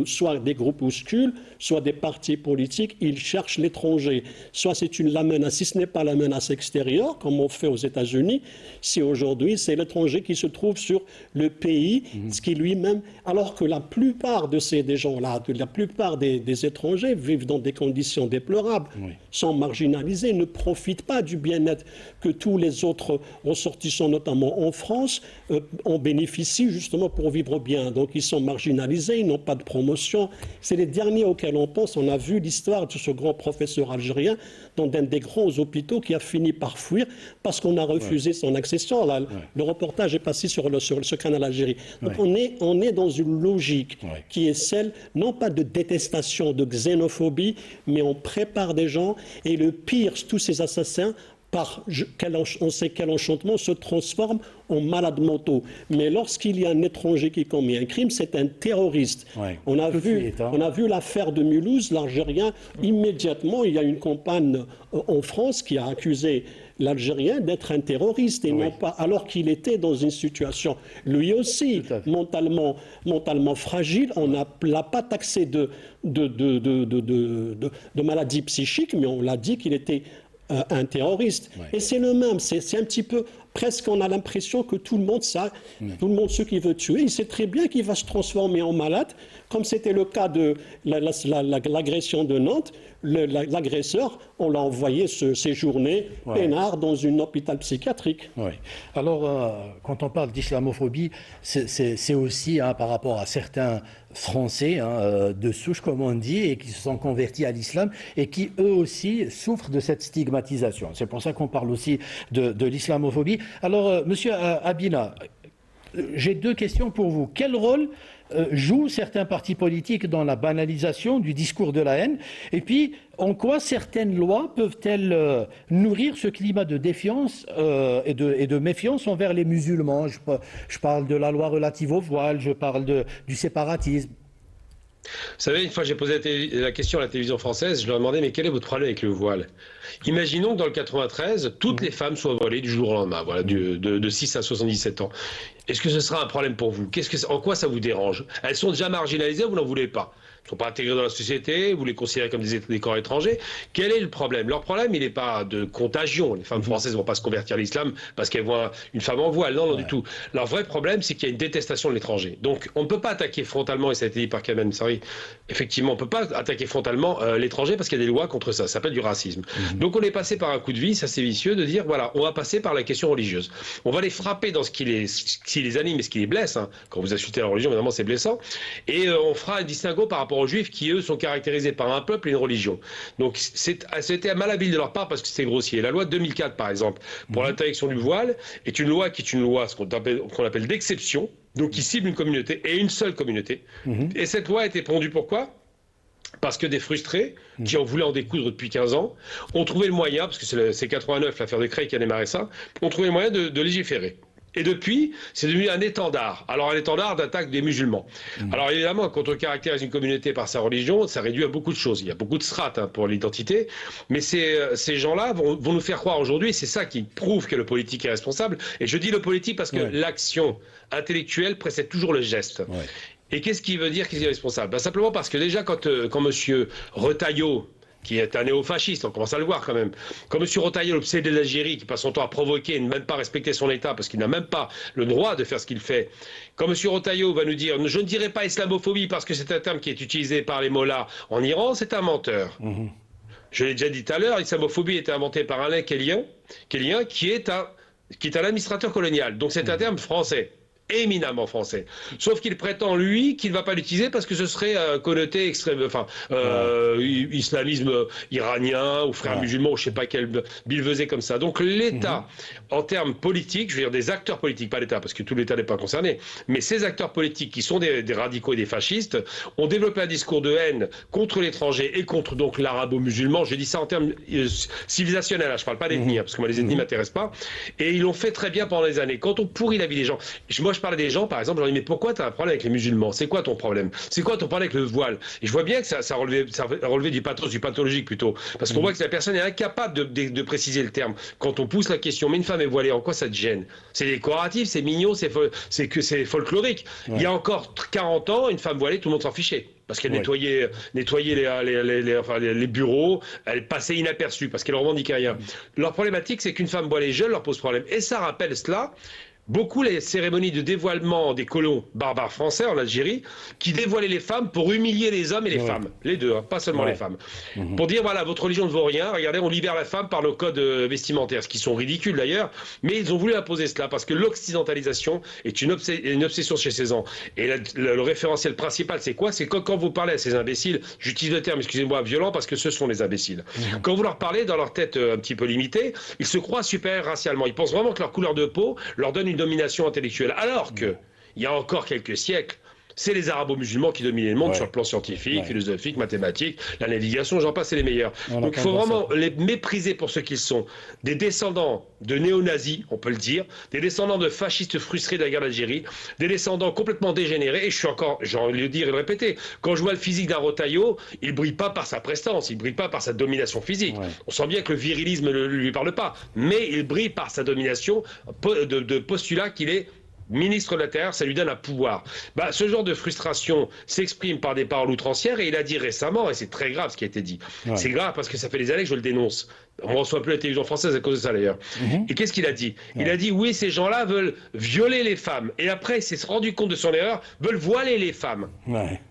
soit des groupuscules, soit des partis politiques, ils cherchent l'étranger. Soit c'est la menace, si ce n'est pas la menace extérieure, comme on fait aux États-Unis, si aujourd'hui c'est l'étranger qui se trouve sur le pays, ce qui lui-même, alors que la plupart de ces gens-là, la plupart des étrangers vivent dans des conditions déplorables, sont marginalisés, ne profitent pas du bien-être que tous les autres ressortissants, notamment en France, en bénéficient justement pour vivre bien. Donc ils sont marginalisés, ils n'ont pas de promotion. C'est les derniers auxquels on pense. On a vu l'histoire de ce grand professeur algérien dans un des grands hôpitaux qui a fini par fuir parce qu'on a refusé son accession. Là, le reportage est passé sur ce canal Algérie. Donc on est dans une logique qui est celle, non pas de détestation, de xénophobie, mais on prépare des gens et le pire, tous ces assassins, on sait quel enchantement se transforme en malades mentaux. Mais lorsqu'il y a un étranger qui commet un crime, c'est un terroriste. On a vu l'affaire de Mulhouse, l'Algérien, immédiatement, il y a une campagne en France qui a accusé l'Algérien d'être un terroriste, et non pas, alors qu'il était dans une situation, lui aussi, mentalement fragile. On ne l'a pas taxé de maladie psychique, mais on l'a dit qu'il était un terroriste. Et c'est le même, c'est un petit peu, presque on a l'impression que tout le monde, ceux qui veut tuer, il sait très bien qu'il va se transformer en malade, comme c'était le cas de l'agression de Nantes. L'agresseur, on l'a envoyé séjourner peinard dans un hôpital psychiatrique. Alors, quand on parle d'islamophobie, c'est aussi par rapport à certains Français de souche, comme on dit, et qui se sont convertis à l'islam et qui, eux aussi, souffrent de cette stigmatisation. C'est pour ça qu'on parle aussi de l'islamophobie. Alors, Monsieur Abina, j'ai deux questions pour vous. Quel rôle jouent certains partis politiques dans la banalisation du discours de la haine? Et puis, en quoi certaines lois peuvent-elles nourrir ce climat de défiance et de méfiance envers les musulmans? Je parle de la loi relative au voile, je parle du séparatisme. Vous savez, une fois j'ai posé la question à la télévision française, je leur ai demandé, mais quel est votre problème avec le voile? Imaginons que dans le 93, toutes les femmes soient voilées du jour au lendemain, voilà, de 6 à 77 ans. Est-ce que ce sera un problème pour vous? En quoi ça vous dérange? Elles sont déjà marginalisées, vous n'en voulez pas? Elles ne sont pas intégrées dans la société, vous les considérez comme des corps étrangers. Quel est le problème? Leur problème, il n'est pas de contagion. Les femmes françaises ne vont pas se convertir à l'islam parce qu'elles voient une femme en voile. Non, du tout. Leur vrai problème, c'est qu'il y a une détestation de l'étranger. Donc, on ne peut pas attaquer frontalement, et ça a été dit par Kamel Msari, effectivement, on ne peut pas attaquer frontalement l'étranger parce qu'il y a des lois contre ça. Ça s'appelle du racisme. Donc, on est passé par un coup de vis, assez vicieux, de dire, voilà, on va passer par la question religieuse. On va les frapper dans ce qui les anime et ce qui les blesse. Quand vous insultez la religion, évidemment, c'est blessant. Et on fera un distinguo par rapport aux juifs qui, eux, sont caractérisés par un peuple et une religion. Donc, c'était malhabile de leur part parce que c'était grossier. La loi de 2004, par exemple, pour l'interdiction du voile, est une loi ce qu'on appelle d'exception, donc qui cible une communauté et une seule communauté. Et cette loi a été pondue pourquoi? Parce que des frustrés, qui en voulaient en découdre depuis 15 ans, ont trouvé le moyen, parce que c'est 89, l'affaire de Creil qui a démarré ça, ont trouvé le moyen de légiférer. Et depuis, c'est devenu un étendard. Alors un étendard d'attaque des musulmans. Alors évidemment, quand on caractérise une communauté par sa religion, ça réduit à beaucoup de choses. Il y a beaucoup de strates pour l'identité. Mais ces gens-là vont nous faire croire aujourd'hui, c'est ça qui prouve que le politique est responsable. Et je dis le politique parce que l'action intellectuelle précède toujours le geste. Et qu'est-ce qui veut dire qu'il est responsable? Simplement parce que déjà, quand M. Retailleau, qui est un néo-fasciste, on commence à le voir quand même. Quand M. Retailleau, l'obsédé de l'Algérie, qui passe son temps à provoquer et ne même pas respecter son État, parce qu'il n'a même pas le droit de faire ce qu'il fait, quand M. Retailleau va nous dire « je ne dirais pas islamophobie parce que c'est un terme qui est utilisé par les mollahs en Iran », c'est un menteur. Je l'ai déjà dit tout à l'heure, l'islamophobie a été inventée par Alain Kellien, qui est un administrateur colonial. Donc c'est un terme français. Éminemment français. Sauf qu'il prétend, lui, qu'il ne va pas l'utiliser parce que ce serait connoté islamisme iranien ou frères musulmans ou je ne sais pas quel bilvesé comme ça. Donc l'État, en termes politiques, je veux dire des acteurs politiques, pas l'État parce que tout l'État n'est pas concerné, mais ces acteurs politiques qui sont des radicaux et des fascistes ont développé un discours de haine contre l'étranger et contre donc l'arabo-musulman. Je dis ça en termes civilisationnels, je ne parle pas d'ethnie, parce que moi les ethnies ne m'intéressent pas. Et ils l'ont fait très bien pendant des années. Quand on pourrit la vie des gens, moi je parle à des gens, par exemple, je leur dis, mais pourquoi tu as un problème avec les musulmans? C'est quoi ton problème? C'est quoi ton problème avec le voile? Et je vois bien que ça relevait du pathologique plutôt. Parce qu'on voit que la personne est incapable de préciser le terme. Quand on pousse la question, mais une femme est voilée, en quoi ça te gêne? C'est décoratif, c'est mignon, c'est folklorique. Ouais. Il y a encore 40 ans, une femme voilée, tout le monde s'en fichait. Parce qu'elle nettoyait les bureaux, elle passait inaperçue, parce qu'elle revendiquait rien. Leur problématique, c'est qu'une femme voilée jeune leur pose problème. Et ça rappelle cela. Beaucoup les cérémonies de dévoilement des colons barbares français en Algérie qui dévoilaient les femmes pour humilier les hommes et les femmes. Les deux, hein, pas seulement les femmes. Pour dire, voilà, votre religion ne vaut rien, regardez, on libère la femme par nos codes vestimentaires, ce qui sont ridicules d'ailleurs, mais ils ont voulu imposer cela parce que l'occidentalisation est une obsession chez ces gens. Et le référentiel principal, c'est quoi? C'est quand vous parlez à ces imbéciles, j'utilise le terme, excusez-moi, violent, parce que ce sont des imbéciles. Quand vous leur parlez, dans leur tête un petit peu limitée, ils se croient supérieurs racialement. Ils pensent vraiment que leur couleur de peau leur donne une domination intellectuelle. Alors que, il y a encore quelques siècles, c'est les arabo-musulmans qui dominaient le monde sur le plan scientifique, philosophique, mathématique, la navigation, j'en passe, c'est les meilleurs. Donc il faut vraiment les mépriser pour ce qu'ils sont. Des descendants de néo-nazis, on peut le dire, des descendants de fascistes frustrés de la guerre d'Algérie, des descendants complètement dégénérés, et je suis encore, j'ai envie de le dire et de le répéter, quand je vois le physique d'un Rotaillot, il ne brille pas par sa prestance, il ne brille pas par sa domination physique. On sent bien que le virilisme ne lui parle pas, mais il brille par sa domination de postulat qu'il est ministre de l'Intérieur, ça lui donne un pouvoir. Ce genre de frustration s'exprime par des paroles outrancières, et il a dit récemment, et c'est très grave ce qui a été dit, c'est grave parce que ça fait des années que je le dénonce. On ne reçoit plus la télévision française à cause de ça d'ailleurs. Et qu'est-ce qu'il a dit? Il a dit, oui, ces gens-là veulent violer les femmes. Et après, il s'est rendu compte de son erreur, veulent voiler les femmes.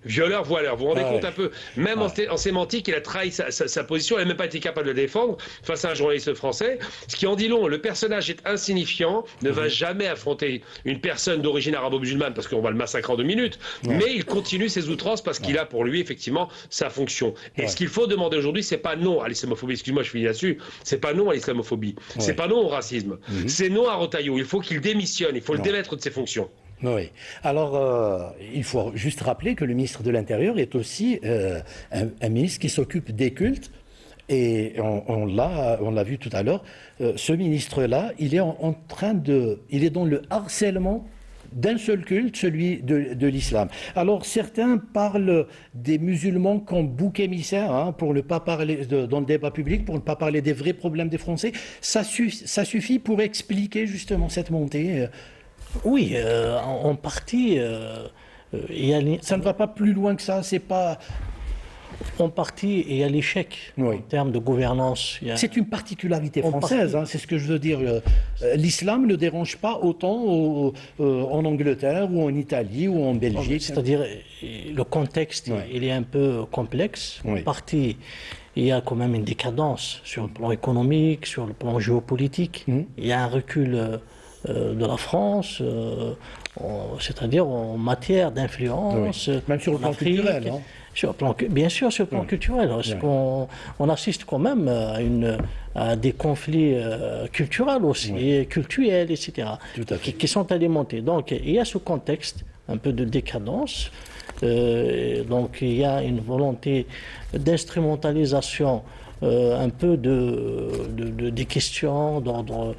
Violeurs, voileurs. Vous vous rendez compte un peu? Même en sémantique, il a trahi sa position. Il n'a même pas été capable de le défendre face à un journaliste français. Ce qui en dit long. Le personnage est insignifiant, ne va jamais affronter une personne d'origine arabo-musulmane parce qu'on va le massacrer en 2 minutes. Mais il continue ses outrances parce qu'il a pour lui, effectivement, sa fonction. Et ce qu'il faut demander aujourd'hui, c'est pas non à l'islamophobie. Excuse-moi, je finis là-dessus. C'est pas non à l'islamophobie, c'est pas non au racisme, c'est non à Rotaillot. Il faut qu'il démissionne, il faut le démettre de ses fonctions. Oui. Alors, il faut juste rappeler que le ministre de l'Intérieur est aussi un ministre qui s'occupe des cultes. Et on l'a vu tout à l'heure. Ce ministre-là, il est il est dans le harcèlement d'un seul culte, celui de l'islam. Alors certains parlent des musulmans comme bouc émissaire, pour ne pas parler dans le débat public, pour ne pas parler des vrais problèmes des Français. Ça suffit pour expliquer justement cette montée. Oui, en partie. Ça ne va pas plus loin que ça. C'est pas. En partie, il y a l'échec en termes de gouvernance. C'est une particularité française, c'est ce que je veux dire. L'islam ne dérange pas autant en Angleterre ou en Italie ou en Belgique. C'est-à-dire, le contexte, il est un peu complexe. En partie, il y a quand même une décadence sur le plan économique, sur le plan géopolitique. Il y a un recul de la France, c'est-à-dire en matière d'influence. Même sur le plan culturel. Bien sûr, sur le plan culturel. Parce qu'on assiste quand même à des conflits culturels aussi, cultuels, etc., qui sont alimentés. Donc, il y a ce contexte un peu de décadence. Donc, il y a une volonté d'instrumentalisation un peu des questions d'ordre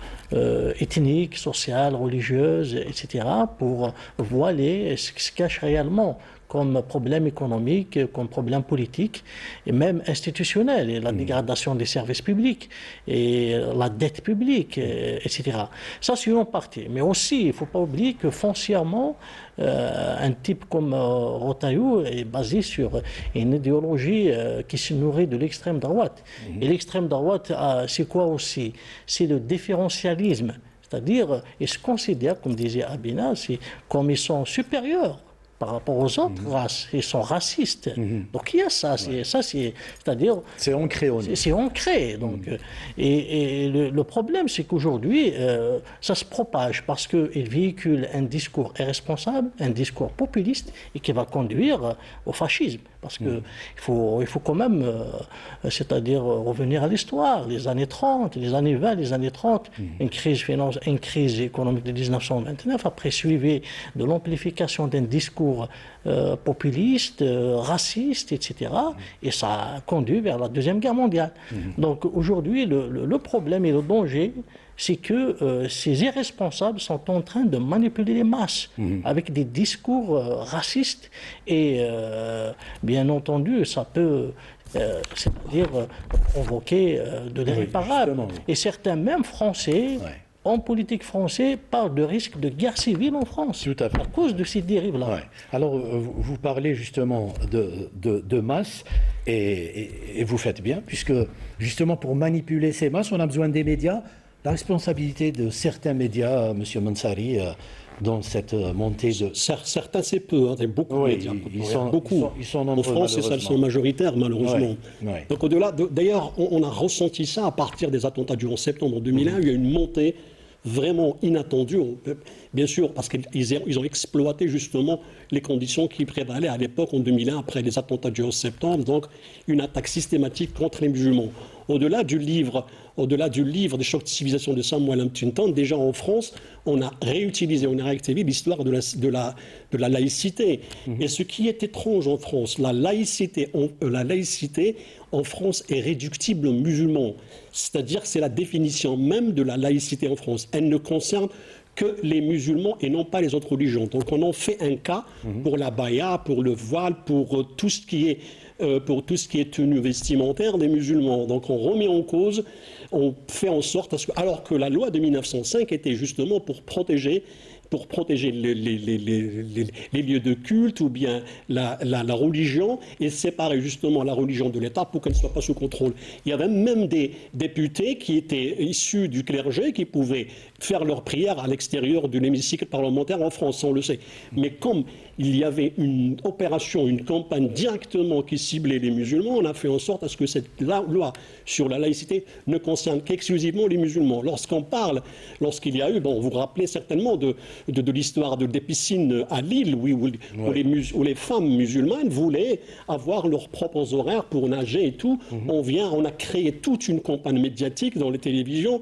ethnique, social, religieuse, etc., pour voiler ce qui se cache réellement comme problème économique, comme problème politique, et même institutionnel, et la dégradation des services publics, et la dette publique, etc. Ça, c'est une partie. Mais aussi, il ne faut pas oublier que foncièrement, un type comme Rotaillot est basé sur une idéologie qui se nourrit de l'extrême droite. Et l'extrême droite, c'est quoi aussi? C'est le différentialisme. C'est-à-dire, ils se considèrent, comme disait Abina, comme ils sont supérieurs par rapport aux autres races. Ils sont racistes. Donc il y a ça. C'est-à-dire... C'est ancré. C'est ancré. Donc, et le problème, c'est qu'aujourd'hui, ça se propage parce qu'il véhicule un discours irresponsable, un discours populiste, et qui va conduire au fascisme. Parce qu'il faut quand même, c'est-à-dire revenir à l'histoire, les années 30, les années 20, les années 30, une crise économique de 1929, après suivi de l'amplification d'un discours discours populistes, racistes, etc. Et ça a conduit vers la Deuxième Guerre mondiale. Donc aujourd'hui, le problème et le danger, c'est que ces irresponsables sont en train de manipuler les masses avec des discours racistes et bien entendu, ça peut c'est-à-dire provoquer de l'irréparable. Et certains même Français, en politique française, parlent de risque de guerre civile en France. Tout à fait. À cause de ces dérives-là. Alors, vous parlez justement de masse, et vous faites bien, puisque justement pour manipuler ces masses, on a besoin des médias. La responsabilité de certains médias, M. Mansari, dans cette montée de... Certains, c'est peu, il y a beaucoup de médias. Ils sont nombreux, en France, elles sont majoritaires, malheureusement. Donc au-delà, d'ailleurs, on a ressenti ça à partir des attentats du 11 septembre 2001, il y a une montée vraiment inattendue, bien sûr, parce qu'ils ont exploité justement les conditions qui prévalaient à l'époque, en 2001, après les attentats du 11 septembre, donc une attaque systématique contre les musulmans. Au-delà du livre des chocs de civilisation de Samuel Huntington, déjà en France, on a réutilisé, on a réactivé l'histoire de la laïcité. Et ce qui est étrange en France, la laïcité en France est réductible aux musulmans. C'est-à-dire que c'est la définition même de la laïcité en France. Elle ne concerne que les musulmans et non pas les autres religions. Donc on en fait un cas pour la baya, pour le voile, pour tout ce qui est tenue vestimentaire des musulmans. Donc on remet en cause, on fait en sorte, alors que la loi de 1905 était justement pour protéger les lieux de culte ou bien la religion et séparer justement la religion de l'État pour qu'elle ne soit pas sous contrôle. Il y avait même des députés qui étaient issus du clergé qui pouvaient faire leurs prières à l'extérieur de l'hémicycle parlementaire en France, on le sait. Mais comme il y avait une opération, une campagne directement qui ciblait les musulmans, on a fait en sorte à ce que cette loi sur la laïcité ne concerne qu'exclusivement les musulmans. Lorsqu'il y a eu, vous vous rappelez certainement de l'histoire des piscines à Lille, où les femmes musulmanes voulaient avoir leurs propres horaires pour nager et tout. On a créé toute une campagne médiatique dans les télévisions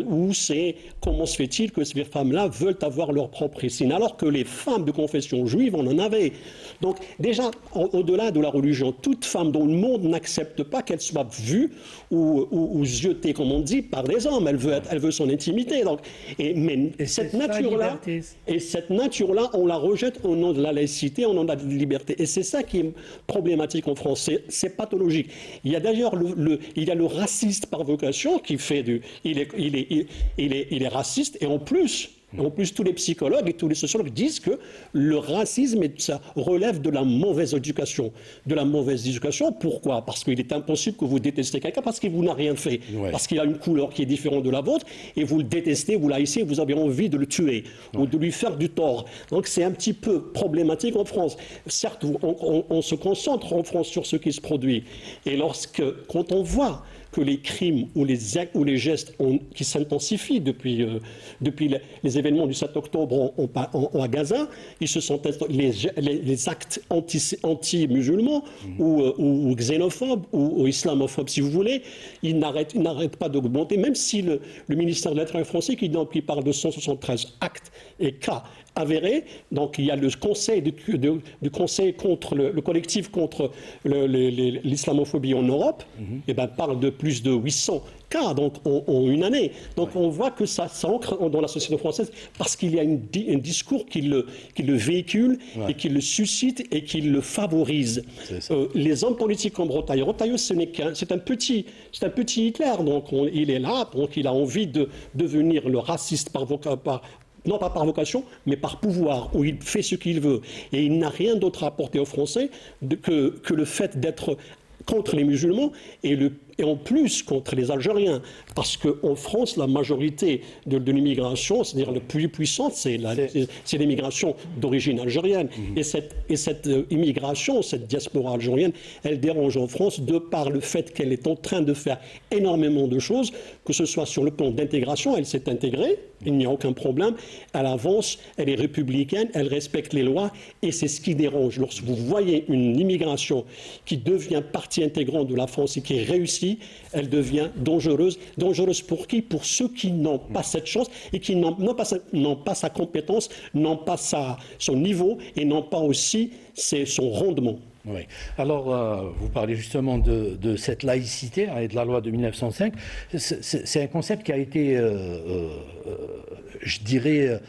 où c'est comment se fait-il que ces femmes-là veulent avoir leur propre piscine, alors que les femmes de confession juive, on en avait. Donc déjà, au-delà de la religion, toute femme dans le monde n'accepte pas qu'elle soit vue ou jetée, comme on dit, par des hommes. Elle veut son intimité. Donc, mais cette nature-là, on la rejette au nom de la laïcité, au nom de la liberté. Et c'est ça qui est problématique en France. C'est pathologique. Il y a d'ailleurs le raciste par vocation qui fait il est raciste, et en plus, tous les psychologues et tous les sociologues disent que le racisme, ça relève de la mauvaise éducation. Pourquoi ? Parce qu'il est impossible que vous détestez quelqu'un parce qu'il vous n'a rien fait. Parce qu'il a une couleur qui est différente de la vôtre, et vous le détestez, vous l'haïssez, vous avez envie de le tuer ou de lui faire du tort. Donc c'est un petit peu problématique en France. Certes, on se concentre en France sur ce qui se produit. Et quand on voit que les crimes ou les gestes qui s'intensifient depuis les événements du 7 octobre à Gaza, les actes anti-musulmans ou xénophobes ou islamophobes, si vous voulez, ils n'arrêtent pas d'augmenter, même si le ministère de l'Intérieur français qui parle de 173 actes et cas avérés. Donc il y a le conseil du conseil contre le collectif contre l'islamophobie en Europe, parle de plus de 800 cas donc en une année. Donc on voit que ça s'ancre dans la société française parce qu'il y a un discours qui le véhicule et qui le suscite et qui le favorise. Les hommes politiques comme Rotaillot, c'est un petit Hitler, donc il est là, donc il a envie de devenir le raciste non pas par vocation, mais par pouvoir, où il fait ce qu'il veut. Et il n'a rien d'autre à apporter aux Français que le fait d'être contre les musulmans et en plus contre les Algériens. Parce qu'en France, la majorité de l'immigration, c'est-à-dire la plus puissante, c'est l'immigration d'origine algérienne. Et cette immigration, cette diaspora algérienne, elle dérange en France de par le fait qu'elle est en train de faire énormément de choses, que ce soit sur le plan d'intégration, elle s'est intégrée, il n'y a aucun problème, elle avance, elle est républicaine, elle respecte les lois, et c'est ce qui dérange. Lorsque vous voyez une immigration qui devient partie intégrante de la France et qui réussit, ici, elle devient dangereuse. Dangereuse pour qui? Pour ceux qui n'ont pas cette chance et qui n'ont pas sa compétence, n'ont pas son niveau et n'ont pas aussi son rendement. Oui. Alors, vous parlez justement de cette laïcité et de la loi de 1905. C'est un concept qui a été, je dirais,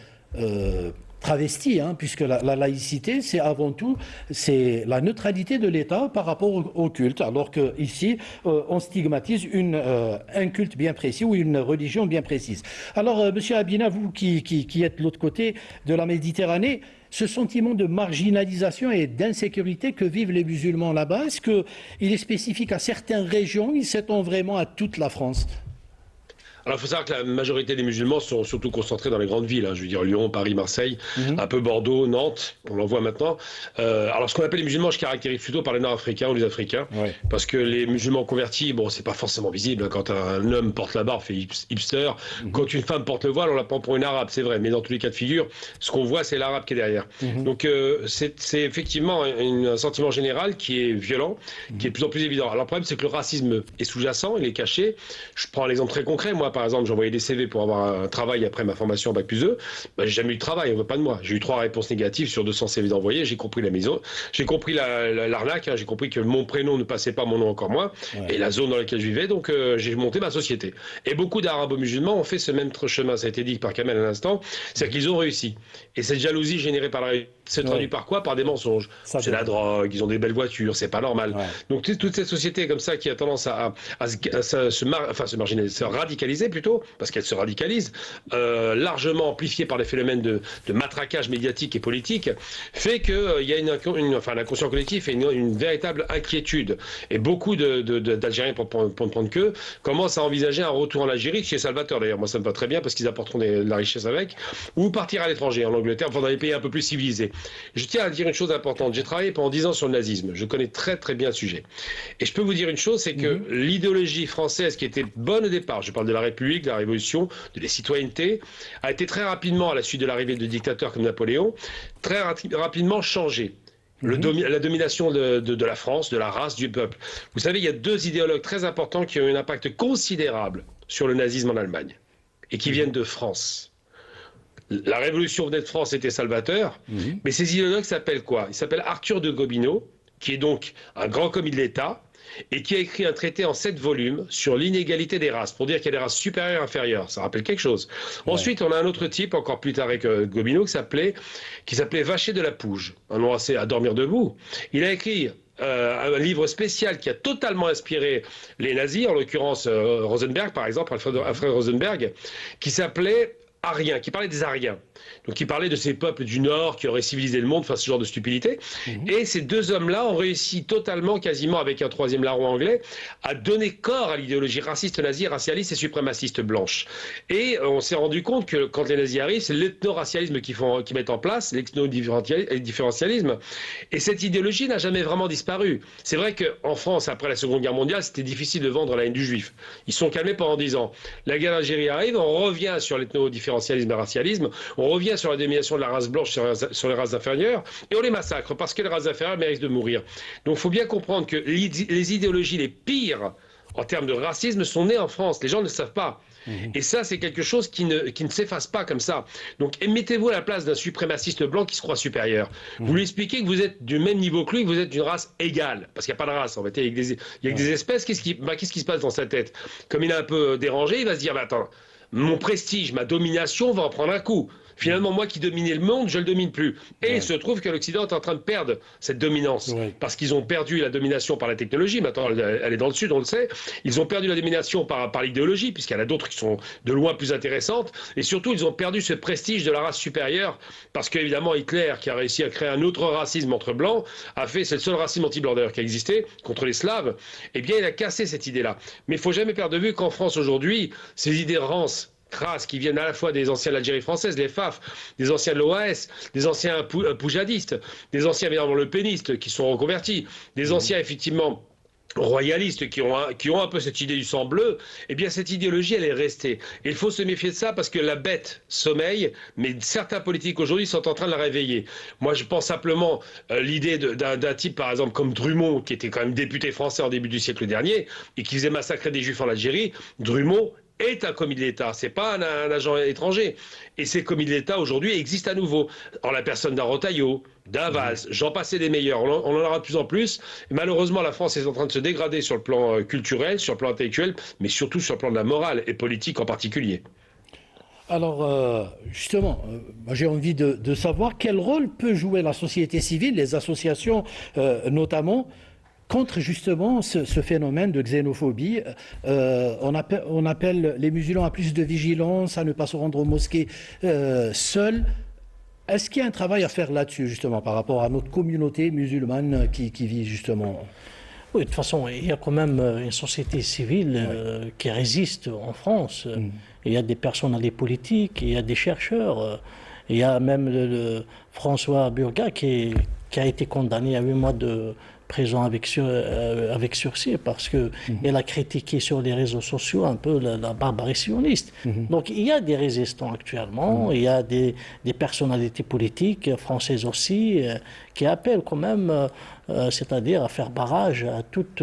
travesti, puisque la laïcité, c'est avant tout la neutralité de l'État par rapport au culte, alors qu'ici, on stigmatise un culte bien précis ou une religion bien précise. Alors, Monsieur Abina, vous qui êtes de l'autre côté de la Méditerranée, ce sentiment de marginalisation et d'insécurité que vivent les musulmans là-bas, est-ce qu'il est spécifique à certaines régions, il s'étend vraiment à toute la France? Alors, il faut savoir que la majorité des musulmans sont surtout concentrés dans les grandes villes. Je veux dire Lyon, Paris, Marseille, un peu Bordeaux, Nantes, on l'en voit maintenant. Alors, ce qu'on appelle les musulmans, je caractérise plutôt par les Nord-Africains ou les Africains. Ouais. Parce que les musulmans convertis, bon, c'est pas forcément visible. Quand un homme porte la barbe, fait hipster. Quand une femme porte le voile, on la prend pour une arabe, c'est vrai. Mais dans tous les cas de figure, ce qu'on voit, c'est l'arabe qui est derrière. Donc, c'est effectivement un sentiment général qui est violent, qui est de plus en plus évident. Alors, le problème, c'est que le racisme est sous-jacent, il est caché. Je prends un exemple très concret. Moi, par exemple, j'envoyais des CV pour avoir un travail après ma formation Bac+E. J'ai jamais eu de travail, on veut pas de moi. J'ai eu 3 réponses négatives sur 200 CV d'envoyés. J'ai compris la maison, j'ai compris l'arnaque, j'ai compris que mon prénom ne passait pas, mon nom encore moins, et la zone dans laquelle je vivais. Donc j'ai monté ma société. Et beaucoup d'arabo-musulmans ont fait ce même chemin. Ça a été dit par Kamel à l'instant, c'est-à-dire qu'ils ont réussi. Et cette jalousie générée par la se traduit par quoi? Par des mensonges. C'est la drogue, ils ont des belles voitures, c'est pas normal. Donc toute cette société comme ça qui a tendance à se radicaliser plutôt, parce qu'elle se radicalise, largement amplifiée par les phénomènes de matraquage médiatique et politique, fait qu'il y a l'inconscient collectif et une véritable inquiétude. Et beaucoup d'Algériens, pour ne prendre que, commencent à envisager un retour en Algérie, chez Salvatore d'ailleurs. Moi ça me va très bien parce qu'ils apporteront de la richesse avec, ou partir à l'étranger, en Angleterre, enfin dans les pays un peu plus civilisés. Je tiens à dire une chose importante. J'ai travaillé pendant 10 ans sur le nazisme. Je connais très très bien le sujet. Et je peux vous dire une chose, c'est que l'idéologie française qui était bonne au départ, je parle de la République, de la Révolution, de la citoyenneté, a été très rapidement, à la suite de l'arrivée de dictateurs comme Napoléon, très rapidement changée. La domination de la France, de la race, du peuple. Vous savez, il y a 2 idéologues très importants qui ont eu un impact considérable sur le nazisme en Allemagne et qui viennent de France. La Révolution venait de France, c'était Salvatore, mais ces idéologues s'appellent quoi? Ils s'appellent Arthur de Gobineau, qui est donc un grand commis de l'État, et qui a écrit un traité en 7 volumes sur l'inégalité des races, pour dire qu'il y a des races supérieures et inférieures. Ça rappelle quelque chose. Ensuite, on a un autre type, encore plus tard avec Gobineau, qui s'appelait Vacher de la Pouge, un nom assez à dormir debout. Il a écrit un livre spécial qui a totalement inspiré les nazis, en l'occurrence Rosenberg, par exemple, Alfred Rosenberg, qui s'appelait Ariens, qui parlait des Ariens. Donc qui parlait de ces peuples du Nord qui auraient civilisé le monde face à ce genre de stupidité. Et ces 2 hommes-là ont réussi totalement, quasiment avec un 3e larron anglais, à donner corps à l'idéologie raciste nazie, racialiste et suprémaciste blanche. Et on s'est rendu compte que quand les nazis arrivent, c'est l'ethno-racialisme qu'ils mettent en place, l'ethno-différentialisme. Et cette idéologie n'a jamais vraiment disparu. C'est vrai qu'en France, après la Seconde Guerre mondiale, c'était difficile de vendre la haine du juif. Ils sont calmés pendant 10 ans. La guerre d'Algérie arrive, on revient sur l'ethno-différentialisme et le racialisme, on revient sur la domination de la race blanche sur les races inférieures, et on les massacre, parce que les races inférieures méritent de mourir. Donc il faut bien comprendre que les idéologies les pires en termes de racisme sont nées en France. Les gens ne le savent pas. Et ça, c'est quelque chose qui ne s'efface pas comme ça. Donc, mettez-vous à la place d'un suprémaciste blanc qui se croit supérieur. Vous lui expliquez que vous êtes du même niveau que lui, que vous êtes d'une race égale. Parce qu'il n'y a pas de race, en fait. Il y a des espèces. Qu'est-ce qui se passe dans sa tête? Comme il est un peu dérangé, il va se dire, attends, mon prestige, ma domination va en prendre un coup. Finalement, moi qui dominais le monde, je ne le domine plus. Et il se trouve que l'Occident est en train de perdre cette dominance. Parce qu'ils ont perdu la domination par la technologie. Maintenant, elle est dans le Sud, on le sait. Ils ont perdu la domination par l'idéologie, puisqu'il y en a d'autres qui sont de loin plus intéressantes. Et surtout, ils ont perdu ce prestige de la race supérieure. Parce qu'évidemment, Hitler, qui a réussi à créer un autre racisme entre blancs, c'est le seul racisme anti-blanc d'ailleurs qui a existé, contre les Slaves. Eh bien, il a cassé cette idée-là. Mais il ne faut jamais perdre de vue qu'en France aujourd'hui, ces idées rances, crasses qui viennent à la fois des anciens de l'Algérie française, les FAF, des anciens de l'OAS, des anciens poujadistes, des anciens évidemment le pénistes qui sont reconvertis, des anciens effectivement royalistes qui ont un peu cette idée du sang bleu, eh bien cette idéologie elle est restée. Et il faut se méfier de ça parce que la bête sommeille, mais certains politiques aujourd'hui sont en train de la réveiller. Moi je pense simplement l'idée d'un type par exemple comme Drummond, qui était quand même député français en début du siècle dernier et qui faisait massacrer des juifs en Algérie. Drummond est un commis de l'État, c'est pas un agent étranger. Et ces commis de l'État aujourd'hui existent à nouveau, en la personne d'un Retailleau, d'un Valls, j'en passais des meilleurs, on en aura de plus en plus. Et malheureusement, la France est en train de se dégrader sur le plan culturel, sur le plan intellectuel, mais surtout sur le plan de la morale et politique en particulier. Alors, justement, moi j'ai envie de savoir quel rôle peut jouer la société civile, les associations notamment, contre justement ce phénomène de xénophobie. On appelle les musulmans à plus de vigilance, à ne pas se rendre aux mosquées seuls. Est-ce qu'il y a un travail à faire là-dessus, justement, par rapport à notre communauté musulmane qui vit justement? Oui, de toute façon, il y a quand même une société civile qui résiste en France. Il y a des personnalités politiques, il y a des chercheurs. Il y a même le François Burgat qui a été condamné à 8 mois de prison avec sursis parce qu'elle a critiqué sur les réseaux sociaux un peu la barbarie sioniste. Donc il y a des résistants actuellement, il y a des personnalités politiques françaises aussi qui appellent quand même, c'est-à-dire à faire barrage à toutes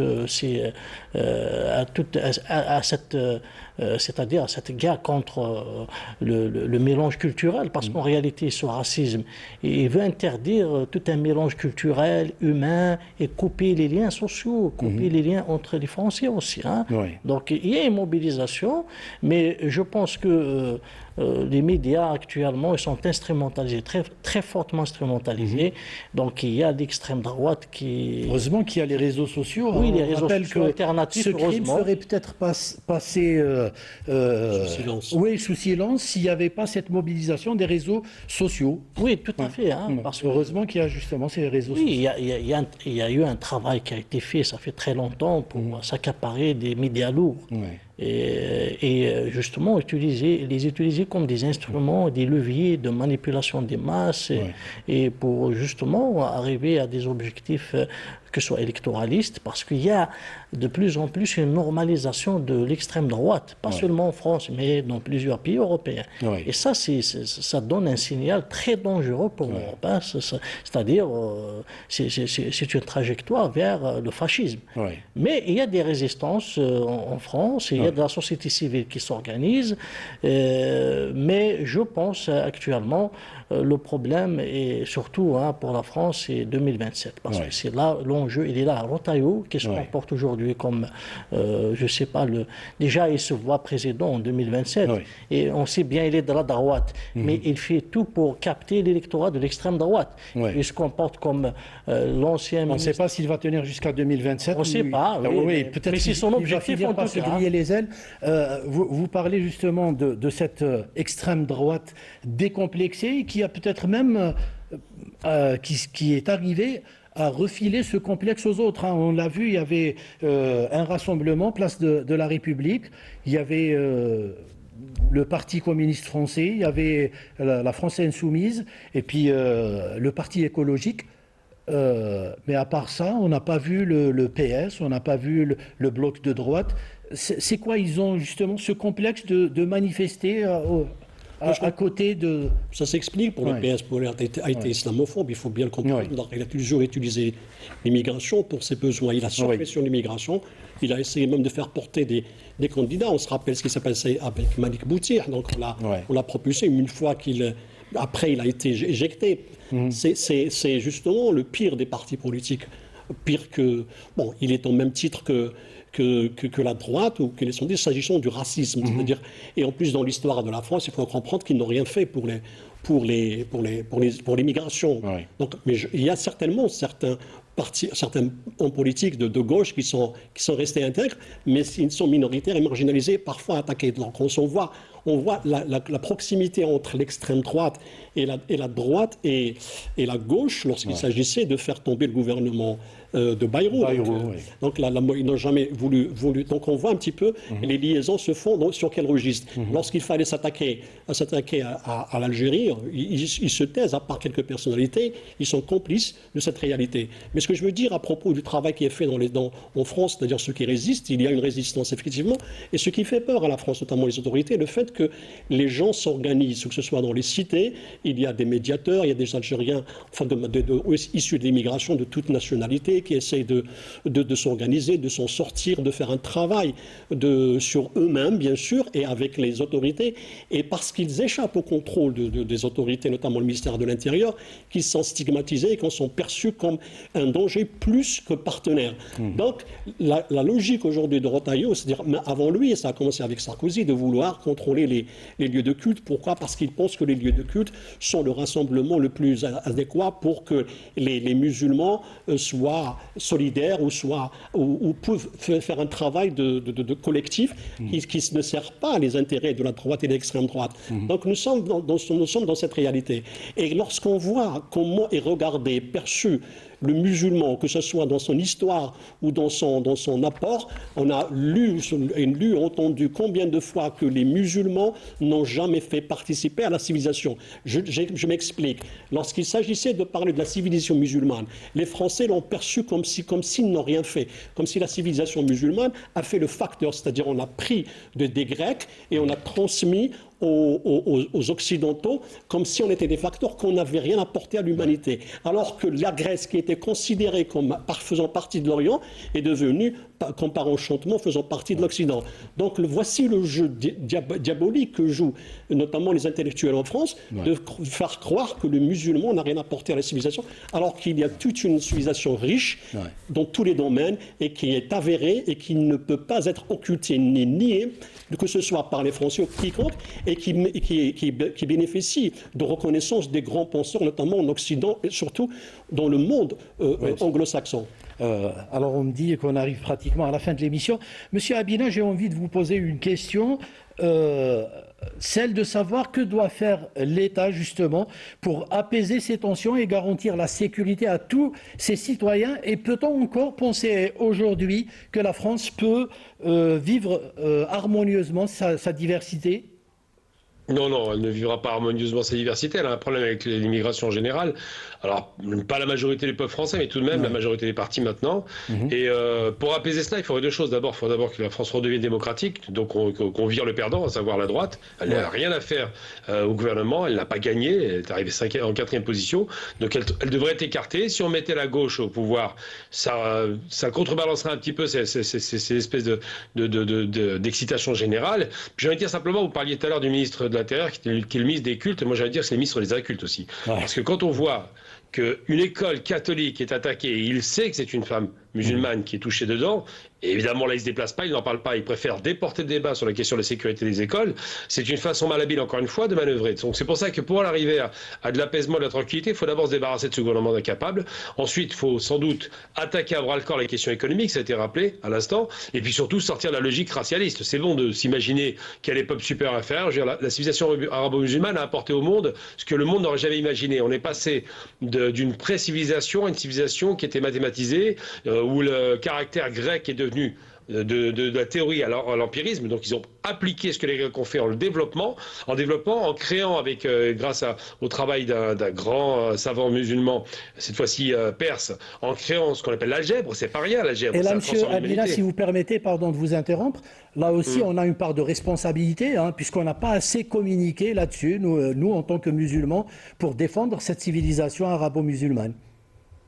c'est-à-dire à cette guerre contre le mélange culturel, parce qu'en réalité ce racisme, il veut interdire tout un mélange culturel, humain, et couper les liens sociaux, couper les liens entre les Français aussi. Hein. Donc il y a une mobilisation, mais je pense que les médias actuellement ils sont instrumentalisés, très, très fortement instrumentalisés. Donc il y a l'extrême droite qui... Heureusement qu'il y a les réseaux sociaux. Oui, les réseaux sociaux alternatifs, ce crime serait peut-être passé sous silence. Oui, sous silence s'il n'y avait pas cette mobilisation des réseaux sociaux. Oui, tout à fait. Hein, parce que, heureusement qu'il y a justement ces réseaux sociaux. Oui, il y a eu un travail qui a été fait, ça fait très longtemps, pour s'accaparer des médias lourds. Et justement les utiliser comme des instruments, des leviers de manipulation des masses et pour justement arriver à des objectifs que ce soit électoralistes, parce qu'il y a de plus en plus une normalisation de l'extrême droite, pas seulement en France, mais dans plusieurs pays européens. Et ça, ça donne un signal très dangereux pour l'Europe. Hein. C'est-à-dire, c'est une trajectoire vers le fascisme. Mais il y a des résistances en France, il y a de la société civile qui s'organise, mais je pense actuellement le problème, et surtout pour la France, c'est 2027, parce que c'est là l'enjeu, il est là. Retailleau, qui se comporte aujourd'hui comme, je ne sais pas, déjà il se voit président en 2027, et on sait bien il est de la droite, mais il fait tout pour capter l'électorat de l'extrême droite. Il se comporte comme l'ancien... On ne sait pas s'il va tenir jusqu'à 2027. On ne sait pas, peut-être mais c'est son objectif en tout cas. Se griller les ailes. Vous parlez justement de cette extrême droite décomplexée qui a peut-être même qui est arrivé à refiler ce complexe aux autres. Hein. On l'a vu, il y avait un rassemblement, place de la République, il y avait le Parti communiste français, il y avait la France insoumise, et puis le Parti écologique. Mais à part ça, on n'a pas vu le PS, on n'a pas vu le bloc de droite. C'est quoi, ils ont justement ce complexe de manifester à côté de... Ça s'explique pour le PS, pour a été islamophobe, il faut bien le comprendre. Il a toujours utilisé l'immigration pour ses besoins. Il a surfé sur l'immigration. Il a essayé même de faire porter des candidats. On se rappelle ce qui s'est passé avec Malik Boutir. Donc on l'a propulsé une fois après il a été éjecté. C'est justement le pire des partis politiques. Pire que... Bon, il est au même titre que la droite ou que les sondages s'agissant du racisme. C'est-à-dire, et en plus, dans l'histoire de la France, il faut comprendre qu'ils n'ont rien fait pour l'immigration. Donc, mais il y a certainement certains hommes politiques de gauche qui sont restés intègres, mais ils sont minoritaires et marginalisés, parfois attaqués. Donc on on voit la proximité entre l'extrême droite et la droite et la gauche lorsqu'il s'agissait de faire tomber le gouvernement de Bayrou. Donc là, ils n'ont jamais voulu. Donc on voit un petit peu les liaisons se font sur quel registre. Lorsqu'il fallait s'attaquer à l'Algérie, ils se taisent, à part quelques personnalités, ils sont complices de cette réalité. Mais ce que je veux dire à propos du travail qui est fait en France, c'est-à-dire ceux qui résistent, il y a une résistance effectivement, et ce qui fait peur à la France, notamment les autorités, le fait que les gens s'organisent, que ce soit dans les cités, il y a des médiateurs, il y a des Algériens, issus de l'immigration de toute nationalité, qui essayent de s'organiser, de s'en sortir, de faire un travail sur eux-mêmes, bien sûr, et avec les autorités. Et parce qu'ils échappent au contrôle des autorités, notamment le ministère de l'Intérieur, qu'ils sont stigmatisés et qu'ils sont perçus comme un danger plus que partenaire. Donc, la logique aujourd'hui de Retailleau, c'est-à-dire, avant lui, et ça a commencé avec Sarkozy, de vouloir contrôler les lieux de culte. Pourquoi ? Parce qu'il pense que les lieux de culte sont le rassemblement le plus adéquat pour que les musulmans soient solidaires ou peuvent faire un travail de collectif qui ne sert pas les intérêts de la droite et de l'extrême droite. Donc nous sommes dans cette réalité. Et lorsqu'on voit comment est regardé, perçu le musulman, que ce soit dans son histoire ou dans son apport, on a entendu combien de fois que les musulmans n'ont jamais fait participer à la civilisation. Je m'explique. Lorsqu'il s'agissait de parler de la civilisation musulmane, les Français l'ont perçu comme s'ils n'ont rien fait, comme si la civilisation musulmane a fait le facteur, c'est-à-dire on a pris des Grecs et on a transmis aux Occidentaux comme si on était des facteurs qu'on n'avait rien apporté à l'humanité. Alors que la Grèce, qui était considérée comme faisant partie de l'Orient, est devenue, comme par enchantement, faisant partie de l'Occident. Donc voici le jeu diabolique que jouent notamment les intellectuels en France, de faire croire que le musulman n'a rien apporté à la civilisation, alors qu'il y a toute une civilisation riche dans tous les domaines et qui est avérée et qui ne peut pas être occultée ni niée, que ce soit par les Français ou quiconque, et qui bénéficie de reconnaissance des grands penseurs, notamment en Occident et surtout dans le monde anglo-saxon. Alors on me dit qu'on arrive pratiquement à la fin de l'émission. Monsieur Abina, j'ai envie de vous poser une question, celle de savoir que doit faire l'État justement pour apaiser ces tensions et garantir la sécurité à tous ses citoyens. Et peut-on encore penser aujourd'hui que la France peut vivre harmonieusement sa diversité ? Non, elle ne vivra pas harmonieusement sa diversité. Elle a un problème avec l'immigration en général. Alors, pas la majorité des peuples français, mais tout de même la majorité des partis maintenant. Et pour apaiser cela, il faudrait deux choses. Il faut d'abord que la France redevienne démocratique, donc qu'on vire le perdant, à savoir la droite. Elle n'a rien à faire au gouvernement, elle n'a pas gagné, elle est arrivée en 4e position. Donc elle devrait être écartée. Si on mettait la gauche au pouvoir, ça contrebalancerait un petit peu ces espèces d'excitation générale. Puis j'ai envie de dire simplement, vous parliez tout à l'heure du ministre de l'Intérieur qui est le ministre des cultes. Moi, j'allais dire que c'est le ministre des incultes aussi. Parce que quand on voit qu'une école catholique est attaquée, et il sait que c'est une femme musulmane qui est touchée dedans, et évidemment là il ne se déplace pas, il n'en parle pas, il préfère déporter le débat sur la question de la sécurité des écoles. C'est une façon malhabile, encore une fois, de manœuvrer. Donc c'est pour ça que pour arriver à de l'apaisement, de la tranquillité, il faut d'abord se débarrasser de ce gouvernement incapable. Ensuite, il faut sans doute attaquer à bras-le-corps les questions économiques, ça a été rappelé à l'instant, et puis surtout sortir de la logique racialiste. C'est bon de s'imaginer qu'il y a des peuples supérieurs inférieurs. Je veux dire, la civilisation arabo-musulmane a apporté au monde ce que le monde n'aurait jamais imaginé. On est passé d'une pré-civilisation à une civilisation qui était mathématisée, où le caractère grec est devenu de la théorie à l'empirisme. Donc ils ont appliqué ce que les Grecs ont fait en développant, en créant grâce au travail d'un grand savant musulman, cette fois-ci perse, en créant ce qu'on appelle l'algèbre. C'est pas rien l'algèbre. Et là, monsieur Abina, si vous permettez, pardon de vous interrompre, là aussi on a une part de responsabilité, puisqu'on n'a pas assez communiqué là-dessus, nous en tant que musulmans, pour défendre cette civilisation arabo-musulmane.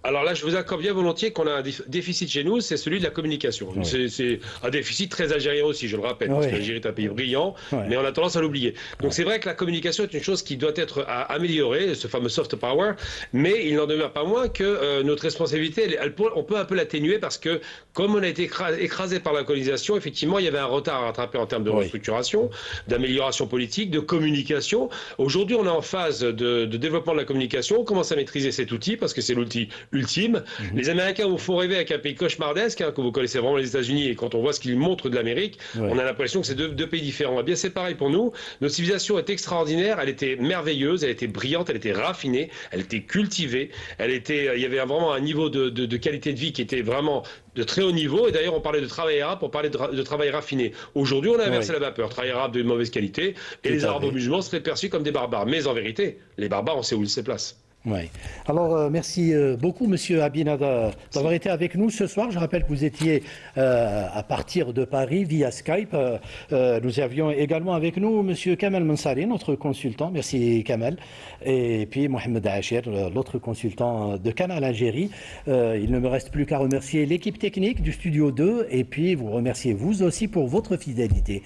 Alors là, je vous accorde bien volontiers qu'on a un déficit chez nous, c'est celui de la communication. C'est un déficit très algérien aussi, je le rappelle, parce que l'Algérie est un pays brillant, mais on a tendance à l'oublier. Donc c'est vrai que la communication est une chose qui doit être améliorée, ce fameux soft power, mais il n'en demeure pas moins que notre responsabilité, on peut un peu l'atténuer, parce que comme on a été écrasé par la colonisation, effectivement, il y avait un retard à rattraper en termes de restructuration, d'amélioration politique, de communication. Aujourd'hui, on est en phase de développement de la communication, on commence à maîtriser cet outil, parce que c'est l'outil ultime. Les Américains vous font rêver avec un pays cauchemardesque, que vous connaissez vraiment, les États-Unis, et quand on voit ce qu'ils montrent de l'Amérique, on a l'impression que c'est deux pays différents. Eh bien, c'est pareil pour nous. Notre civilisation est extraordinaire, elle était merveilleuse, elle était brillante, elle était raffinée, elle était cultivée, il y avait vraiment un niveau de qualité de vie qui était vraiment de très haut niveau. Et d'ailleurs, on parlait de travail arabe pour parler de travail raffiné. Aujourd'hui, on a inversé la vapeur. Travail arabe de mauvaise qualité, et les arabo-musulmans seraient perçus comme des barbares. Mais en vérité, les barbares, on sait où ils se placent. Oui. Alors, merci beaucoup, Monsieur Abinada, d'avoir été avec nous ce soir. Je rappelle que vous étiez à partir de Paris via Skype. Nous avions également avec nous Monsieur Kamal Mansari, notre consultant. Merci, Kamal. Et puis Mohamed Achir, l'autre consultant de Canal Algérie. Il ne me reste plus qu'à remercier l'équipe technique du Studio 2 et puis vous remercier vous aussi pour votre fidélité.